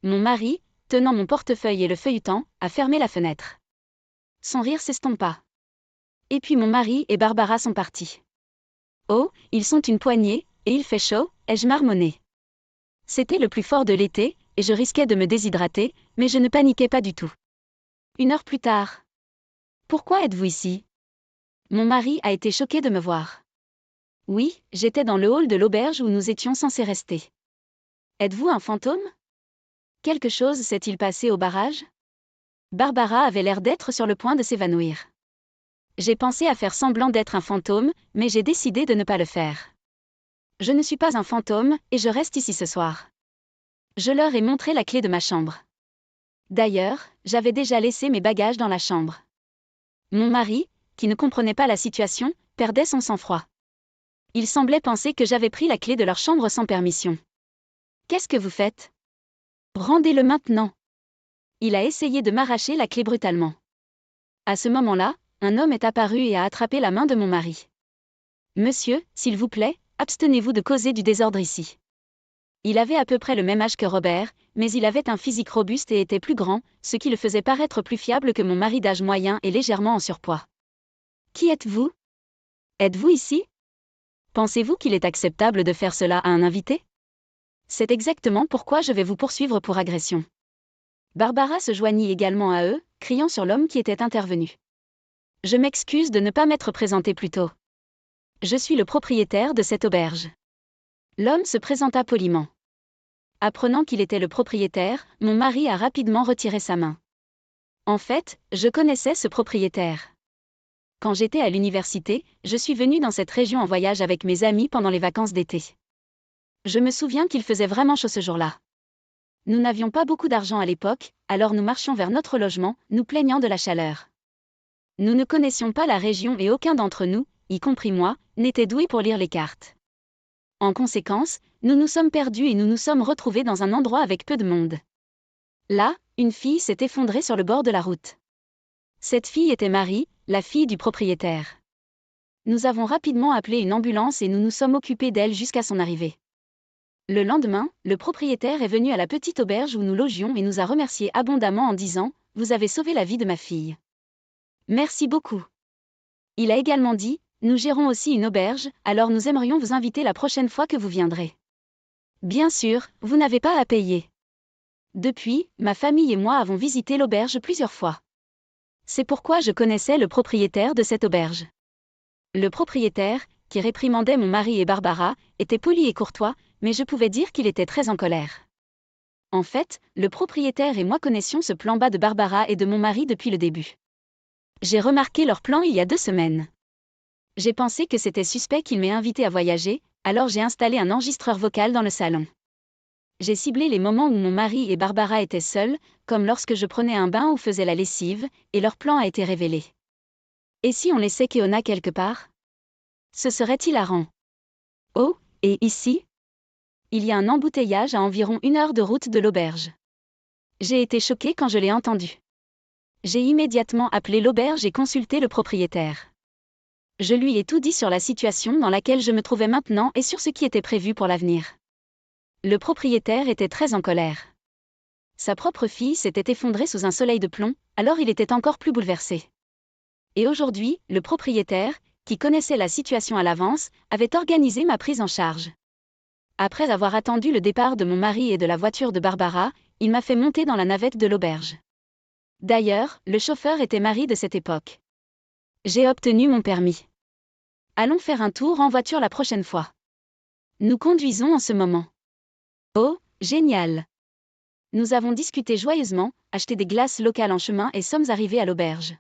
Mon mari, tenant mon portefeuille et le feuilletant, a fermé la fenêtre. Son rire s'estompa. Et puis mon mari et Barbara sont partis. « Oh, ils sont une poignée, et il fait chaud, ai-je marmonné. C'était le plus fort de l'été, et je risquais de me déshydrater, mais je ne paniquais pas du tout. 1 heure plus tard. « Pourquoi êtes-vous ici ? » Mon mari a été choqué de me voir. Oui, j'étais dans le hall de l'auberge où nous étions censés rester. Êtes-vous un fantôme ? Quelque chose s'est-il passé au barrage ? Barbara avait l'air d'être sur le point de s'évanouir. J'ai pensé à faire semblant d'être un fantôme, mais j'ai décidé de ne pas le faire. Je ne suis pas un fantôme, et je reste ici ce soir. Je leur ai montré la clé de ma chambre. D'ailleurs, j'avais déjà laissé mes bagages dans la chambre. Mon mari, qui ne comprenait pas la situation, perdait son sang-froid. Il semblait penser que j'avais pris la clé de leur chambre sans permission. « Qu'est-ce que vous faites ? Rendez-le maintenant. » Il a essayé de m'arracher la clé brutalement. À ce moment-là, Un homme est apparu et a attrapé la main de mon mari. Monsieur, s'il vous plaît, abstenez-vous de causer du désordre ici. Il avait à peu près le même âge que Robert, mais il avait un physique robuste et était plus grand, ce qui le faisait paraître plus fiable que mon mari d'âge moyen et légèrement en surpoids. Qui êtes-vous? Êtes-vous ici? Pensez-vous qu'il est acceptable de faire cela à un invité? C'est exactement pourquoi je vais vous poursuivre pour agression. Barbara se joignit également à eux, criant sur l'homme qui était intervenu. Je m'excuse de ne pas m'être présenté plus tôt. Je suis le propriétaire de cette auberge. L'homme se présenta poliment. Apprenant qu'il était le propriétaire, mon mari a rapidement retiré sa main. En fait, je connaissais ce propriétaire. Quand j'étais à l'université, je suis venue dans cette région en voyage avec mes amis pendant les vacances d'été. Je me souviens qu'il faisait vraiment chaud ce jour-là. Nous n'avions pas beaucoup d'argent à l'époque, alors nous marchions vers notre logement, nous plaignant de la chaleur. Nous ne connaissions pas la région et aucun d'entre nous, y compris moi, n'était doué pour lire les cartes. En conséquence, nous nous sommes perdus et nous nous sommes retrouvés dans un endroit avec peu de monde. Là, une fille s'est effondrée sur le bord de la route. Cette fille était Marie, la fille du propriétaire. Nous avons rapidement appelé une ambulance et nous nous sommes occupés d'elle jusqu'à son arrivée. Le lendemain, le propriétaire est venu à la petite auberge où nous logions et nous a remerciés abondamment en disant « Vous avez sauvé la vie de ma fille. Merci beaucoup. » Il a également dit « Nous gérons aussi une auberge, alors nous aimerions vous inviter la prochaine fois que vous viendrez. » Bien sûr, vous n'avez pas à payer. Depuis, ma famille et moi avons visité l'auberge plusieurs fois. C'est pourquoi je connaissais le propriétaire de cette auberge. Le propriétaire, qui réprimandait mon mari et Barbara, était poli et courtois, mais je pouvais dire qu'il était très en colère. En fait, le propriétaire et moi connaissions ce plan bas de Barbara et de mon mari depuis le début. J'ai remarqué leur plan il y a 2 semaines. J'ai pensé que c'était suspect qu'ils m'aient invité à voyager, alors j'ai installé un enregistreur vocal dans le salon. J'ai ciblé les moments où mon mari et Barbara étaient seuls, comme lorsque je prenais un bain ou faisais la lessive, et leur plan a été révélé. Et si on laissait Keona quelque part? Ce serait hilarant. Oh, et ici? Il y a un embouteillage à environ 1 heure de route de l'auberge. J'ai été choquée quand je l'ai entendu. J'ai immédiatement appelé l'auberge et consulté le propriétaire. Je lui ai tout dit sur la situation dans laquelle je me trouvais maintenant et sur ce qui était prévu pour l'avenir. Le propriétaire était très en colère. Sa propre fille s'était effondrée sous un soleil de plomb, alors il était encore plus bouleversé. Et aujourd'hui, le propriétaire, qui connaissait la situation à l'avance, avait organisé ma prise en charge. Après avoir attendu le départ de mon mari et de la voiture de Barbara, il m'a fait monter dans la navette de l'auberge. D'ailleurs, le chauffeur était Marie de cette époque. J'ai obtenu mon permis. Allons faire un tour en voiture la prochaine fois. Nous conduisons en ce moment. Oh, génial! Nous avons discuté joyeusement, acheté des glaces locales en chemin et sommes arrivés à l'auberge.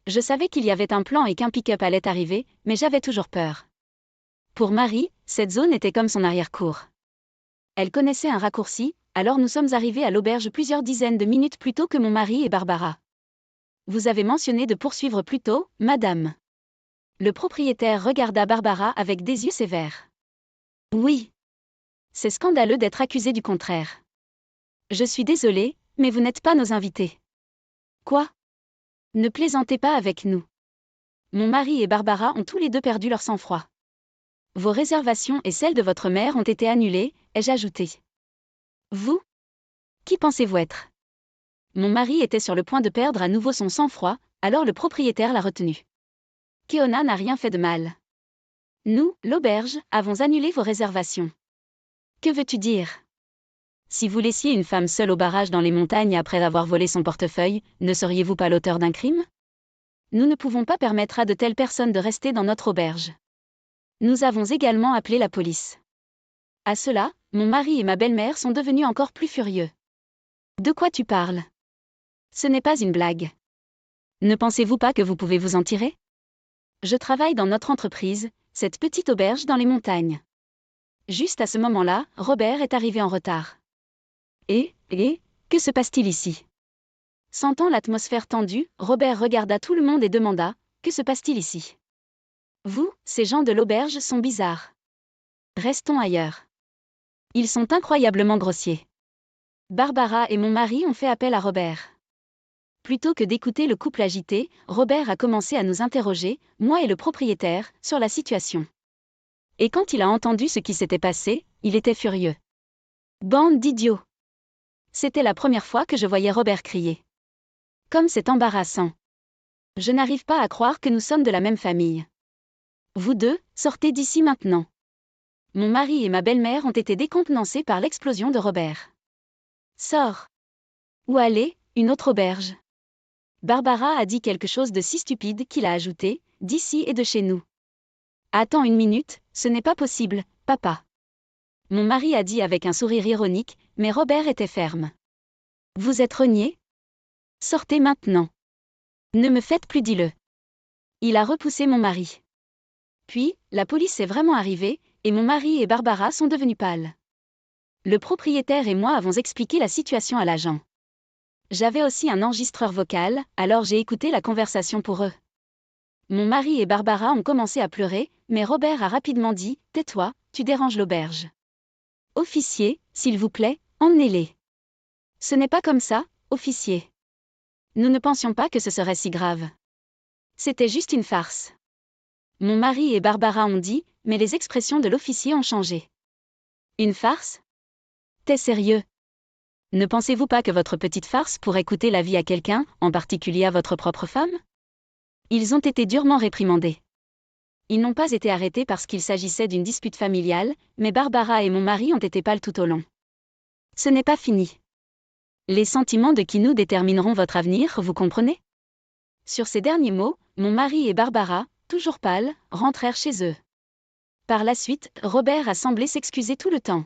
Je savais qu'il y avait un plan et qu'un pick-up allait arriver, mais j'avais toujours peur. Pour Marie, cette zone était comme son arrière-cour. Elle connaissait un raccourci, alors nous sommes arrivés à l'auberge plusieurs dizaines de minutes plus tôt que mon mari et Barbara. Vous avez mentionné de poursuivre plus tôt, madame. Le propriétaire regarda Barbara avec des yeux sévères. Oui. C'est scandaleux d'être accusé du contraire. Je suis désolée, mais vous n'êtes pas nos invités. Quoi? Ne plaisantez pas avec nous. Mon mari et Barbara ont tous les deux perdu leur sang-froid. Vos réservations et celles de votre mère ont été annulées, ai-je ajouté. Vous? Qui pensez-vous être? Mon mari était sur le point de perdre à nouveau son sang-froid, alors le propriétaire l'a retenu. Keona n'a rien fait de mal. Nous, l'auberge, avons annulé vos réservations. Que veux-tu dire? Si vous laissiez une femme seule au barrage dans les montagnes après avoir volé son portefeuille, ne seriez-vous pas l'auteur d'un crime? Nous ne pouvons pas permettre à de telles personnes de rester dans notre auberge. Nous avons également appelé la police. À cela, mon mari et ma belle-mère sont devenus encore plus furieux. De quoi tu parles? Ce n'est pas une blague. Ne pensez-vous pas que vous pouvez vous en tirer? Je travaille dans notre entreprise, cette petite auberge dans les montagnes. Juste à ce moment-là, Robert est arrivé en retard. Que se passe-t-il ici? Sentant l'atmosphère tendue, Robert regarda tout le monde et demanda « Que se passe-t-il ici? Vous, ces gens de l'auberge sont bizarres. Restons ailleurs. Ils sont incroyablement grossiers. Barbara et mon mari ont fait appel à Robert. Plutôt que d'écouter le couple agité, Robert a commencé à nous interroger, moi et le propriétaire, sur la situation. Et quand il a entendu ce qui s'était passé, il était furieux. Bande d'idiots! C'était la première fois que je voyais Robert crier. Comme c'est embarrassant. Je n'arrive pas à croire que nous sommes de la même famille. Vous deux, sortez d'ici maintenant. Mon mari et ma belle-mère ont été décontenancés par l'explosion de Robert. Sors. Où aller, une autre auberge. Barbara a dit quelque chose de si stupide qu'il a ajouté, d'ici et de chez nous. Attends une minute, ce n'est pas possible, papa. Mon mari a dit avec un sourire ironique, mais Robert était ferme. Vous êtes renié? Sortez maintenant. Ne me faites plus, dis-le. Il a repoussé mon mari. Puis, la police est vraiment arrivée, et mon mari et Barbara sont devenus pâles. Le propriétaire et moi avons expliqué la situation à l'agent. J'avais aussi un enregistreur vocal, alors j'ai écouté la conversation pour eux. Mon mari et Barbara ont commencé à pleurer, mais Robert a rapidement dit « Tais-toi, tu déranges l'auberge. Officier, s'il vous plaît, emmenez-les. » Ce n'est pas comme ça, officier. Nous ne pensions pas que ce serait si grave. C'était juste une farce. Mon mari et Barbara ont dit, mais les expressions de l'officier ont changé. Une farce? T'es sérieux? Ne pensez-vous pas que votre petite farce pourrait coûter la vie à quelqu'un, en particulier à votre propre femme? Ils ont été durement réprimandés. Ils n'ont pas été arrêtés parce qu'il s'agissait d'une dispute familiale, mais Barbara et mon mari ont été pâles tout au long. Ce n'est pas fini. Les sentiments de qui nous détermineront votre avenir, vous comprenez? Sur ces derniers mots, mon mari et Barbara, toujours pâles, rentrèrent chez eux. Par la suite, Robert a semblé s'excuser tout le temps.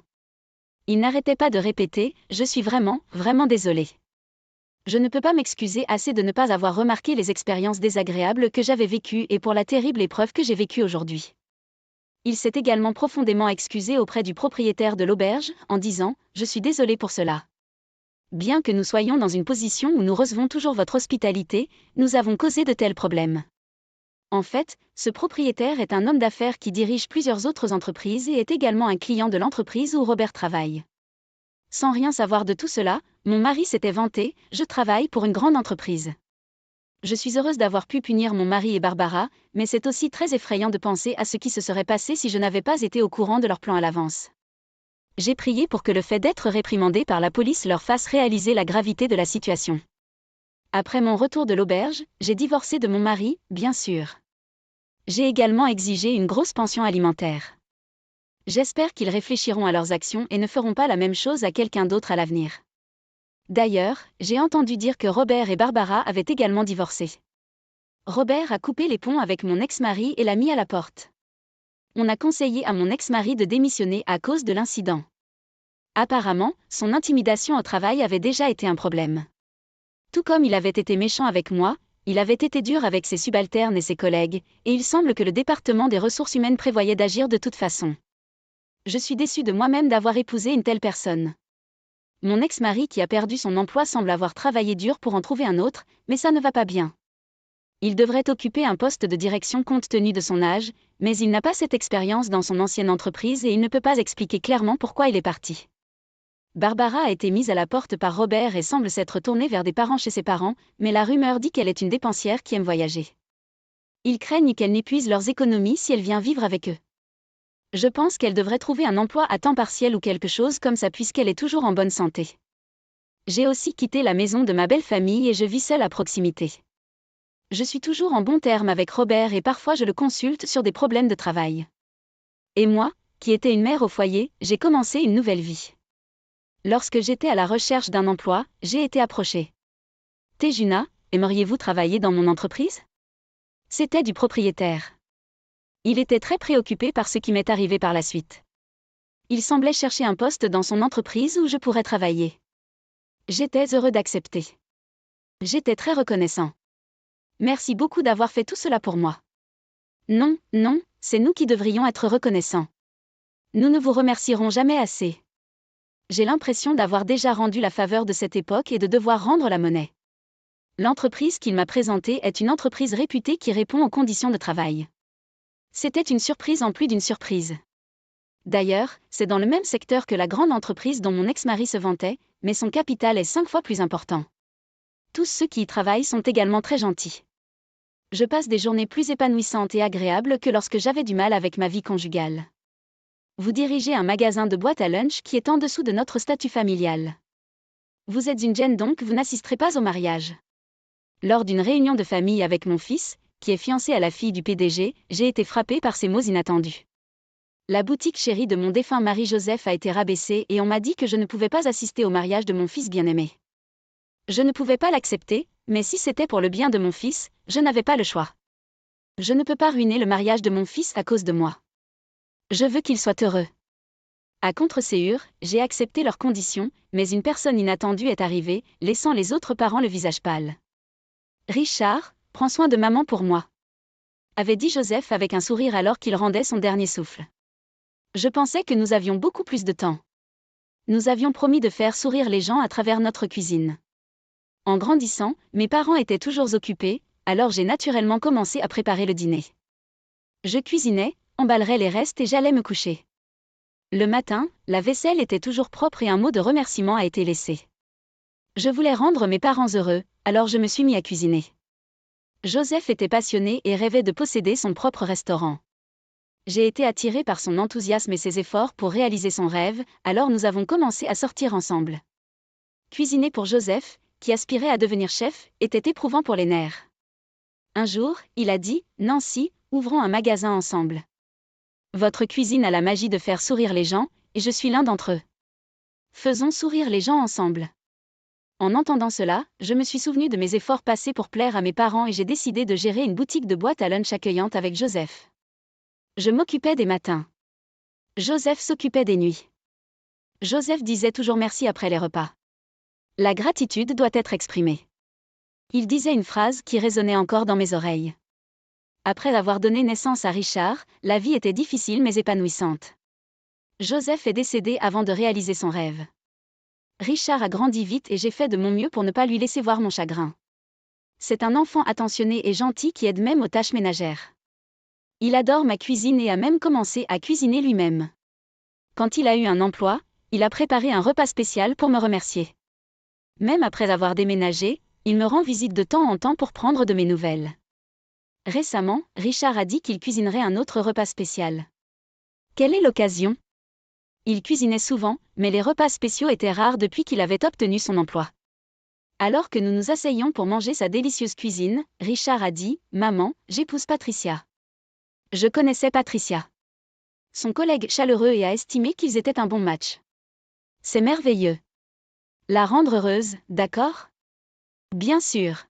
Il n'arrêtait pas de répéter « Je suis vraiment, vraiment désolé. Je ne peux pas m'excuser assez de ne pas avoir remarqué les expériences désagréables que j'avais vécues et pour la terrible épreuve que j'ai vécue aujourd'hui. » Il s'est également profondément excusé auprès du propriétaire de l'auberge, en disant « Je suis désolé pour cela. Bien que nous soyons dans une position où nous recevons toujours votre hospitalité, nous avons causé de tels problèmes. » En fait, ce propriétaire est un homme d'affaires qui dirige plusieurs autres entreprises et est également un client de l'entreprise où Robert travaille. Sans rien savoir de tout cela, mon mari s'était vanté « Je travaille pour une grande entreprise. » Je suis heureuse d'avoir pu punir mon mari et Barbara, mais c'est aussi très effrayant de penser à ce qui se serait passé si je n'avais pas été au courant de leur plan à l'avance. J'ai prié pour que le fait d'être réprimandé par la police leur fasse réaliser la gravité de la situation. Après mon retour de l'auberge, j'ai divorcé de mon mari, bien sûr. J'ai également exigé une grosse pension alimentaire. J'espère qu'ils réfléchiront à leurs actions et ne feront pas la même chose à quelqu'un d'autre à l'avenir. D'ailleurs, j'ai entendu dire que Robert et Barbara avaient également divorcé. Robert a coupé les ponts avec mon ex-mari et l'a mis à la porte. On a conseillé à mon ex-mari de démissionner à cause de l'incident. Apparemment, son intimidation au travail avait déjà été un problème. Tout comme il avait été méchant avec moi, il avait été dur avec ses subalternes et ses collègues, et il semble que le département des ressources humaines prévoyait d'agir de toute façon. Je suis déçue de moi-même d'avoir épousé une telle personne. Mon ex-mari qui a perdu son emploi semble avoir travaillé dur pour en trouver un autre, mais ça ne va pas bien. Il devrait occuper un poste de direction compte tenu de son âge, mais il n'a pas cette expérience dans son ancienne entreprise et il ne peut pas expliquer clairement pourquoi il est parti. Barbara a été mise à la porte par Robert et semble s'être tournée vers des parents chez ses parents, mais la rumeur dit qu'elle est une dépensière qui aime voyager. Ils craignent qu'elle n'épuise leurs économies si elle vient vivre avec eux. Je pense qu'elle devrait trouver un emploi à temps partiel ou quelque chose comme ça puisqu'elle est toujours en bonne santé. J'ai aussi quitté la maison de ma belle famille et je vis seule à proximité. Je suis toujours en bons termes avec Robert et parfois je le consulte sur des problèmes de travail. Et moi, qui étais une mère au foyer, j'ai commencé une nouvelle vie. Lorsque j'étais à la recherche d'un emploi, j'ai été approchée. « Tejuna, aimeriez-vous travailler dans mon entreprise ?» C'était du propriétaire. Il était très préoccupé par ce qui m'est arrivé par la suite. Il semblait chercher un poste dans son entreprise où je pourrais travailler. J'étais heureux d'accepter. J'étais très reconnaissant. Merci beaucoup d'avoir fait tout cela pour moi. Non, non, c'est nous qui devrions être reconnaissants. Nous ne vous remercierons jamais assez. J'ai l'impression d'avoir déjà rendu la faveur de cette époque et de devoir rendre la monnaie. L'entreprise qu'il m'a présentée est une entreprise réputée qui répond aux conditions de travail. C'était une surprise en plus d'une surprise. D'ailleurs, c'est dans le même secteur que la grande entreprise dont mon ex-mari se vantait, mais son capital est 5 fois plus important. Tous ceux qui y travaillent sont également très gentils. Je passe des journées plus épanouissantes et agréables que lorsque j'avais du mal avec ma vie conjugale. Vous dirigez un magasin de boîtes à lunch qui est en dessous de notre statut familial. Vous êtes une Jen donc vous n'assisterez pas au mariage. Lors d'une réunion de famille avec mon fils, qui est fiancé à la fille du PDG, j'ai été frappée par ces mots inattendus. La boutique chérie de mon défunt mari Joseph a été rabaissée et on m'a dit que je ne pouvais pas assister au mariage de mon fils bien-aimé. Je ne pouvais pas l'accepter, mais si c'était pour le bien de mon fils, je n'avais pas le choix. Je ne peux pas ruiner le mariage de mon fils à cause de moi. Je veux qu'il soit heureux. À contre-séure, j'ai accepté leurs conditions, mais une personne inattendue est arrivée, laissant les autres parents le visage pâle. Richard, prends soin de maman pour moi, avait dit Joseph avec un sourire alors qu'il rendait son dernier souffle. Je pensais que nous avions beaucoup plus de temps. Nous avions promis de faire sourire les gens à travers notre cuisine. En grandissant, mes parents étaient toujours occupés, alors j'ai naturellement commencé à préparer le dîner. Je cuisinais, emballerais les restes et j'allais me coucher. Le matin, la vaisselle était toujours propre et un mot de remerciement a été laissé. Je voulais rendre mes parents heureux, alors je me suis mis à cuisiner. Joseph était passionné et rêvait de posséder son propre restaurant. J'ai été attirée par son enthousiasme et ses efforts pour réaliser son rêve, alors nous avons commencé à sortir ensemble. Cuisiner pour Joseph, qui aspirait à devenir chef, était éprouvant pour les nerfs. Un jour, il a dit, « Nancy, ouvrons un magasin ensemble. Votre cuisine a la magie de faire sourire les gens, et je suis l'un d'entre eux. Faisons sourire les gens ensemble. » En entendant cela, je me suis souvenu de mes efforts passés pour plaire à mes parents et j'ai décidé de gérer une boutique de boîtes à lunch accueillante avec Joseph. Je m'occupais des matins. Joseph s'occupait des nuits. Joseph disait toujours merci après les repas. La gratitude doit être exprimée. Il disait une phrase qui résonnait encore dans mes oreilles. Après avoir donné naissance à Richard, la vie était difficile mais épanouissante. Joseph est décédé avant de réaliser son rêve. Richard a grandi vite et j'ai fait de mon mieux pour ne pas lui laisser voir mon chagrin. C'est un enfant attentionné et gentil qui aide même aux tâches ménagères. Il adore ma cuisine et a même commencé à cuisiner lui-même. Quand il a eu un emploi, il a préparé un repas spécial pour me remercier. Même après avoir déménagé, il me rend visite de temps en temps pour prendre de mes nouvelles. Récemment, Richard a dit qu'il cuisinerait un autre repas spécial. Quelle est l'occasion ? Il cuisinait souvent, mais les repas spéciaux étaient rares depuis qu'il avait obtenu son emploi. Alors que nous nous asseyions pour manger sa délicieuse cuisine, Richard a dit, « Maman, j'épouse Patricia. » Je connaissais Patricia. Son collègue chaleureux et a estimé qu'ils étaient un bon match. C'est merveilleux. La rendre heureuse, d'accord ? Bien sûr.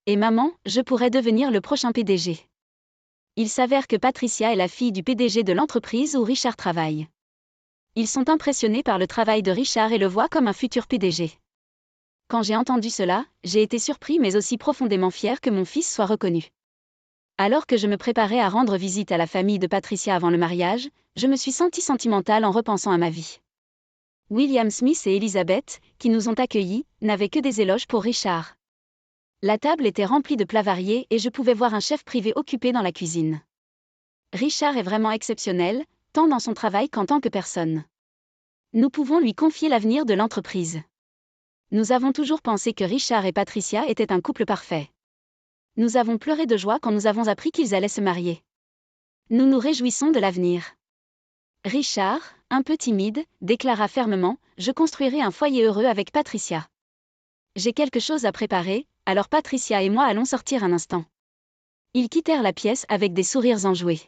Et maman, je pourrais devenir le prochain PDG. Il s'avère que Patricia est la fille du PDG de l'entreprise où Richard travaille. Ils sont impressionnés par le travail de Richard et le voient comme un futur PDG. Quand j'ai entendu cela, j'ai été surpris mais aussi profondément fier que mon fils soit reconnu. Alors que je me préparais à rendre visite à la famille de Patricia avant le mariage, je me suis sentie sentimentale en repensant à ma vie. William Smith et Elizabeth, qui nous ont accueillis, n'avaient que des éloges pour Richard. La table était remplie de plats variés et je pouvais voir un chef privé occupé dans la cuisine. Richard est vraiment exceptionnel, tant dans son travail qu'en tant que personne. Nous pouvons lui confier l'avenir de l'entreprise. Nous avons toujours pensé que Richard et Patricia étaient un couple parfait. Nous avons pleuré de joie quand nous avons appris qu'ils allaient se marier. Nous nous réjouissons de l'avenir. Richard, un peu timide, déclara fermement, « Je construirai un foyer heureux avec Patricia. » J'ai quelque chose à préparer, alors Patricia et moi allons sortir un instant. Ils quittèrent la pièce avec des sourires enjoués.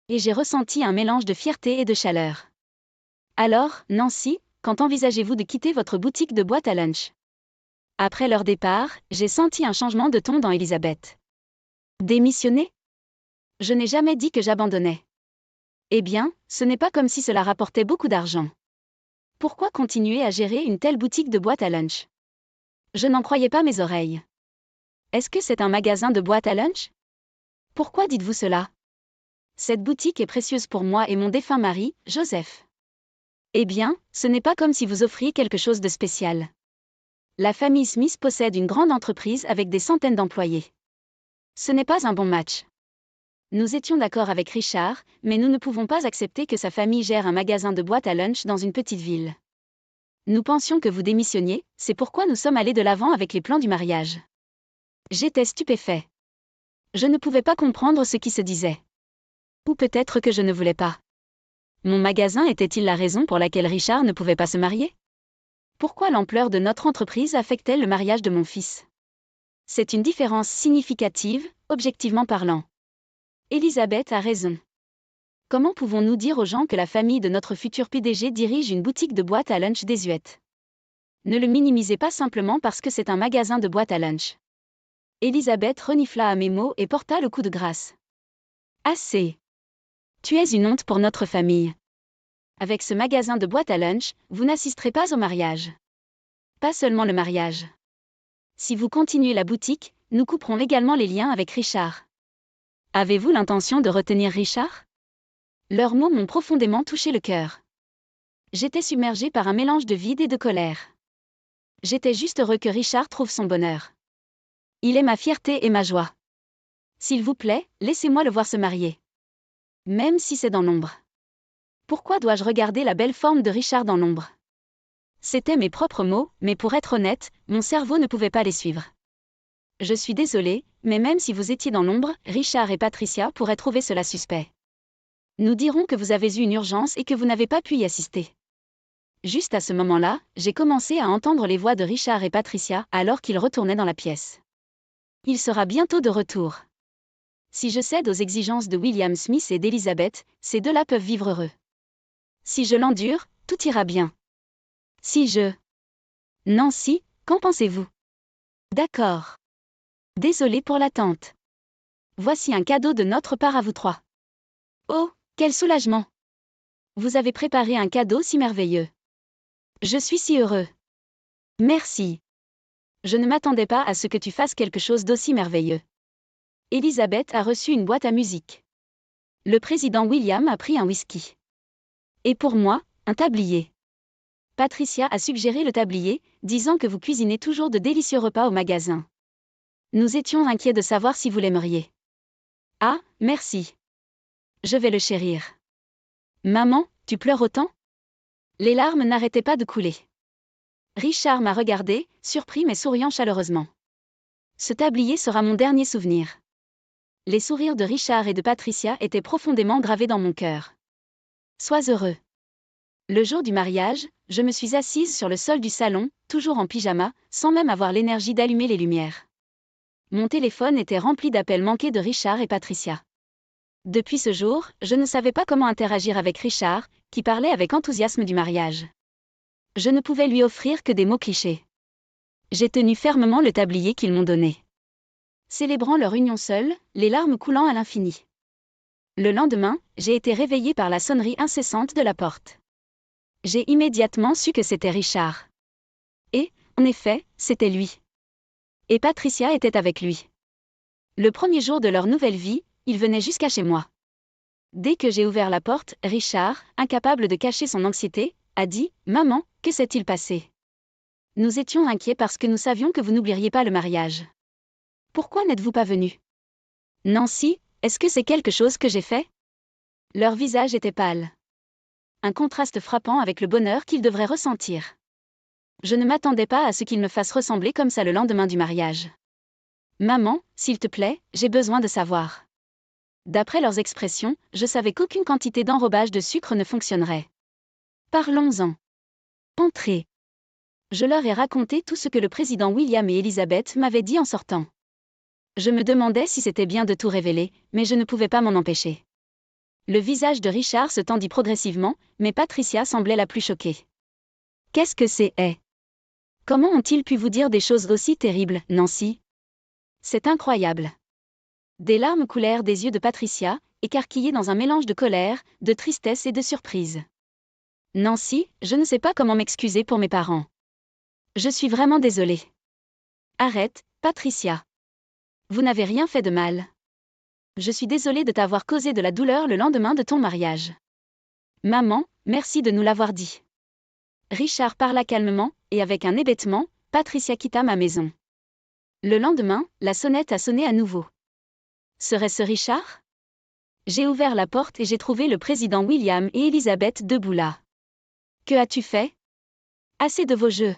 Et j'ai ressenti un mélange de fierté et de chaleur. Alors, Nancy, quand envisagez-vous de quitter votre boutique de boîtes à lunch ? Après leur départ, j'ai senti un changement de ton dans Elizabeth. Démissionner ? Je n'ai jamais dit que j'abandonnais. Eh bien, ce n'est pas comme si cela rapportait beaucoup d'argent. Pourquoi continuer à gérer une telle boutique de boîtes à lunch ? Je n'en croyais pas mes oreilles. Est-ce que c'est un magasin de boîtes à lunch ? Pourquoi dites-vous cela ? Cette boutique est précieuse pour moi et mon défunt mari, Joseph. Eh bien, ce n'est pas comme si vous offriez quelque chose de spécial. La famille Smith possède une grande entreprise avec des centaines d'employés. Ce n'est pas un bon match. Nous étions d'accord avec Richard, mais nous ne pouvons pas accepter que sa famille gère un magasin de boîtes à lunch dans une petite ville. Nous pensions que vous démissionniez, c'est pourquoi nous sommes allés de l'avant avec les plans du mariage. J'étais stupéfait. Je ne pouvais pas comprendre ce qui se disait. Ou peut-être que je ne voulais pas. Mon magasin était-il la raison pour laquelle Richard ne pouvait pas se marier? Pourquoi l'ampleur de notre entreprise affecte-t-elle le mariage de mon fils? C'est une différence significative, objectivement parlant. Elisabeth a raison. Comment pouvons-nous dire aux gens que la famille de notre futur PDG dirige une boutique de boîtes à lunch désuète? Ne le minimisez pas simplement parce que c'est un magasin de boîtes à lunch. Elisabeth renifla à mes mots et porta le coup de grâce. Assez. Tu es une honte pour notre famille. Avec ce magasin de boîtes à lunch, vous n'assisterez pas au mariage. Pas seulement le mariage. Si vous continuez la boutique, nous couperons également les liens avec Richard. Avez-vous l'intention de retenir Richard? Leurs mots m'ont profondément touché le cœur. J'étais submergée par un mélange de vide et de colère. J'étais juste heureux que Richard trouve son bonheur. Il est ma fierté et ma joie. S'il vous plaît, laissez-moi le voir se marier. Même si c'est dans l'ombre. Pourquoi dois-je regarder la belle forme de Richard dans l'ombre? C'étaient mes propres mots, mais pour être honnête, mon cerveau ne pouvait pas les suivre. Je suis désolée, mais même si vous étiez dans l'ombre, Richard et Patricia pourraient trouver cela suspect. Nous dirons que vous avez eu une urgence et que vous n'avez pas pu y assister. Juste à ce moment-là, j'ai commencé à entendre les voix de Richard et Patricia alors qu'ils retournaient dans la pièce. Il sera bientôt de retour. Si je cède aux exigences de William Smith et d'Elizabeth, ces deux-là peuvent vivre heureux. Si je l'endure, tout ira bien. Si je... Nancy, qu'en pensez-vous? D'accord. Désolée pour l'attente. Voici un cadeau de notre part à vous trois. Oh, quel soulagement! Vous avez préparé un cadeau si merveilleux. Je suis si heureux. Merci. Je ne m'attendais pas à ce que tu fasses quelque chose d'aussi merveilleux. Elisabeth a reçu une boîte à musique. Le président William a pris un whisky. Et pour moi, un tablier. Patricia a suggéré le tablier, disant que vous cuisinez toujours de délicieux repas au magasin. Nous étions inquiets de savoir si vous l'aimeriez. Ah, merci. Je vais le chérir. Maman, tu pleures autant? Les larmes n'arrêtaient pas de couler. Richard m'a regardé, surpris mais souriant chaleureusement. Ce tablier sera mon dernier souvenir. Les sourires de Richard et de Patricia étaient profondément gravés dans mon cœur. Sois heureux. Le jour du mariage, je me suis assise sur le sol du salon, toujours en pyjama, sans même avoir l'énergie d'allumer les lumières. Mon téléphone était rempli d'appels manqués de Richard et Patricia. Depuis ce jour, je ne savais pas comment interagir avec Richard, qui parlait avec enthousiasme du mariage. Je ne pouvais lui offrir que des mots clichés. J'ai tenu fermement le tablier qu'ils m'ont donné. Célébrant leur union seule, les larmes coulant à l'infini. Le lendemain, j'ai été réveillée par la sonnerie incessante de la porte. J'ai immédiatement su que c'était Richard. Et, en effet, c'était lui. Et Patricia était avec lui. Le premier jour de leur nouvelle vie, il venait jusqu'à chez moi. Dès que j'ai ouvert la porte, Richard, incapable de cacher son anxiété, a dit « Maman, que s'est-il passé ?» Nous étions inquiets parce que nous savions que vous n'oublieriez pas le mariage. Pourquoi n'êtes-vous pas venue? Nancy, est-ce que c'est quelque chose que j'ai fait? Leur visage était pâle. Un contraste frappant avec le bonheur qu'ils devraient ressentir. Je ne m'attendais pas à ce qu'ils me fassent ressembler comme ça le lendemain du mariage. Maman, s'il te plaît, j'ai besoin de savoir. D'après leurs expressions, je savais qu'aucune quantité d'enrobage de sucre ne fonctionnerait. Parlons-en. Entrez. Je leur ai raconté tout ce que le président William et Elizabeth m'avaient dit en sortant. Je me demandais si c'était bien de tout révéler, mais je ne pouvais pas m'en empêcher. Le visage de Richard se tendit progressivement, mais Patricia semblait la plus choquée. Qu'est-ce que c'est? Comment ont-ils pu vous dire des choses aussi terribles, Nancy? C'est incroyable. Des larmes coulèrent des yeux de Patricia, écarquillées dans un mélange de colère, de tristesse et de surprise. Nancy, je ne sais pas comment m'excuser pour mes parents. Je suis vraiment désolée. Arrête, Patricia. Vous n'avez rien fait de mal. Je suis désolée de t'avoir causé de la douleur le lendemain de ton mariage. Maman, merci de nous l'avoir dit. Richard parla calmement, et avec un hébétement, Patricia quitta ma maison. Le lendemain, la sonnette a sonné à nouveau. Serait-ce Richard? J'ai ouvert la porte et j'ai trouvé le président William et Elizabeth debout là. Que as-tu fait? Assez de vos jeux.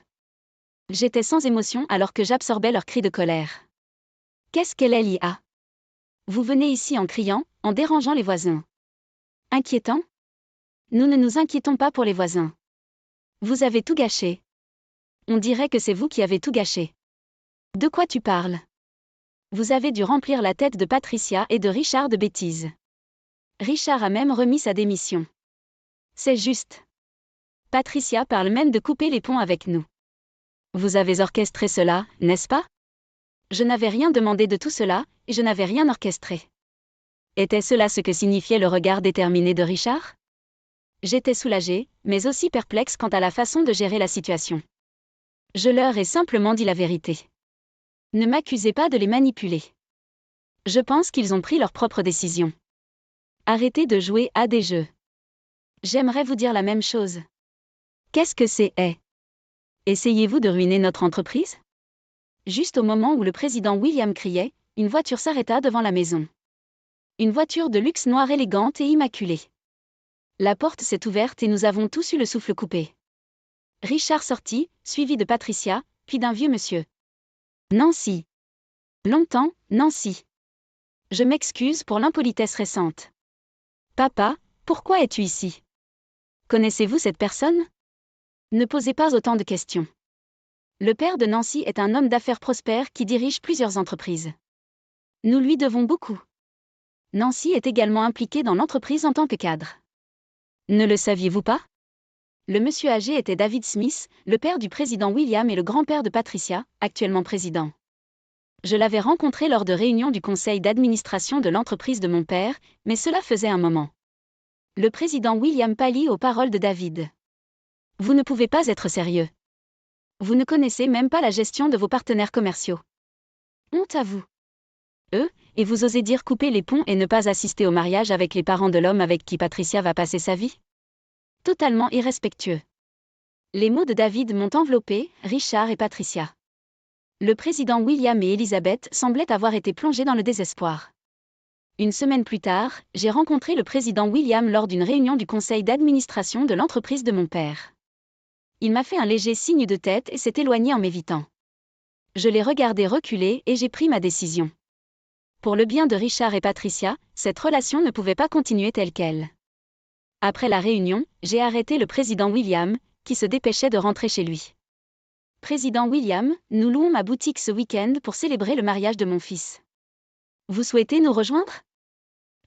J'étais sans émotion alors que j'absorbais leurs cris de colère. Qu'est-ce qu'elle y a? Vous venez ici en criant, en dérangeant les voisins. Inquiétant? Nous ne nous inquiétons pas pour les voisins. Vous avez tout gâché. On dirait que c'est vous qui avez tout gâché. De quoi tu parles? Vous avez dû remplir la tête de Patricia et de Richard de bêtises. Richard a même remis sa démission. C'est juste. Patricia parle même de couper les ponts avec nous. Vous avez orchestré cela, n'est-ce pas? Je n'avais rien demandé de tout cela, et je n'avais rien orchestré. Était cela ce que signifiait le regard déterminé de Richard? J'étais soulagée, mais aussi perplexe quant à la façon de gérer la situation. Je leur ai simplement dit la vérité. Ne m'accusez pas de les manipuler. Je pense qu'ils ont pris leur propre décision. Arrêtez de jouer à des jeux. J'aimerais vous dire la même chose. Qu'est-ce que c'est? Essayez-vous de ruiner notre entreprise? Juste au moment où le président William criait, une voiture s'arrêta devant la maison. Une voiture de luxe noire élégante et immaculée. La porte s'est ouverte et nous avons tous eu le souffle coupé. Richard sortit, suivi de Patricia, puis d'un vieux monsieur. Nancy. Longtemps, Nancy. Je m'excuse pour l'impolitesse récente. Papa, pourquoi es-tu ici? Connaissez-vous cette personne? Ne posez pas autant de questions. Le père de Nancy est un homme d'affaires prospère qui dirige plusieurs entreprises. Nous lui devons beaucoup. Nancy est également impliquée dans l'entreprise en tant que cadre. Ne le saviez-vous pas? Le monsieur âgé était David Smith, le père du président William et le grand-père de Patricia, actuellement président. Je l'avais rencontré lors de réunions du conseil d'administration de l'entreprise de mon père, mais cela faisait un moment. Le président William pâlit aux paroles de David. Vous ne pouvez pas être sérieux. Vous ne connaissez même pas la gestion de vos partenaires commerciaux. Honte à vous. Et vous osez dire couper les ponts et ne pas assister au mariage avec les parents de l'homme avec qui Patricia va passer sa vie? Totalement irrespectueux. Les mots de David m'ont enveloppé, Richard et Patricia. Le président William et Elizabeth semblaient avoir été plongés dans le désespoir. Une semaine plus tard, j'ai rencontré le président William lors d'une réunion du conseil d'administration de l'entreprise de mon père. Il m'a fait un léger signe de tête et s'est éloigné en m'évitant. Je l'ai regardé reculer et j'ai pris ma décision. Pour le bien de Richard et Patricia, cette relation ne pouvait pas continuer telle qu'elle. Après la réunion, j'ai arrêté le président William, qui se dépêchait de rentrer chez lui. Président William, nous louons ma boutique ce week-end pour célébrer le mariage de mon fils. Vous souhaitez nous rejoindre?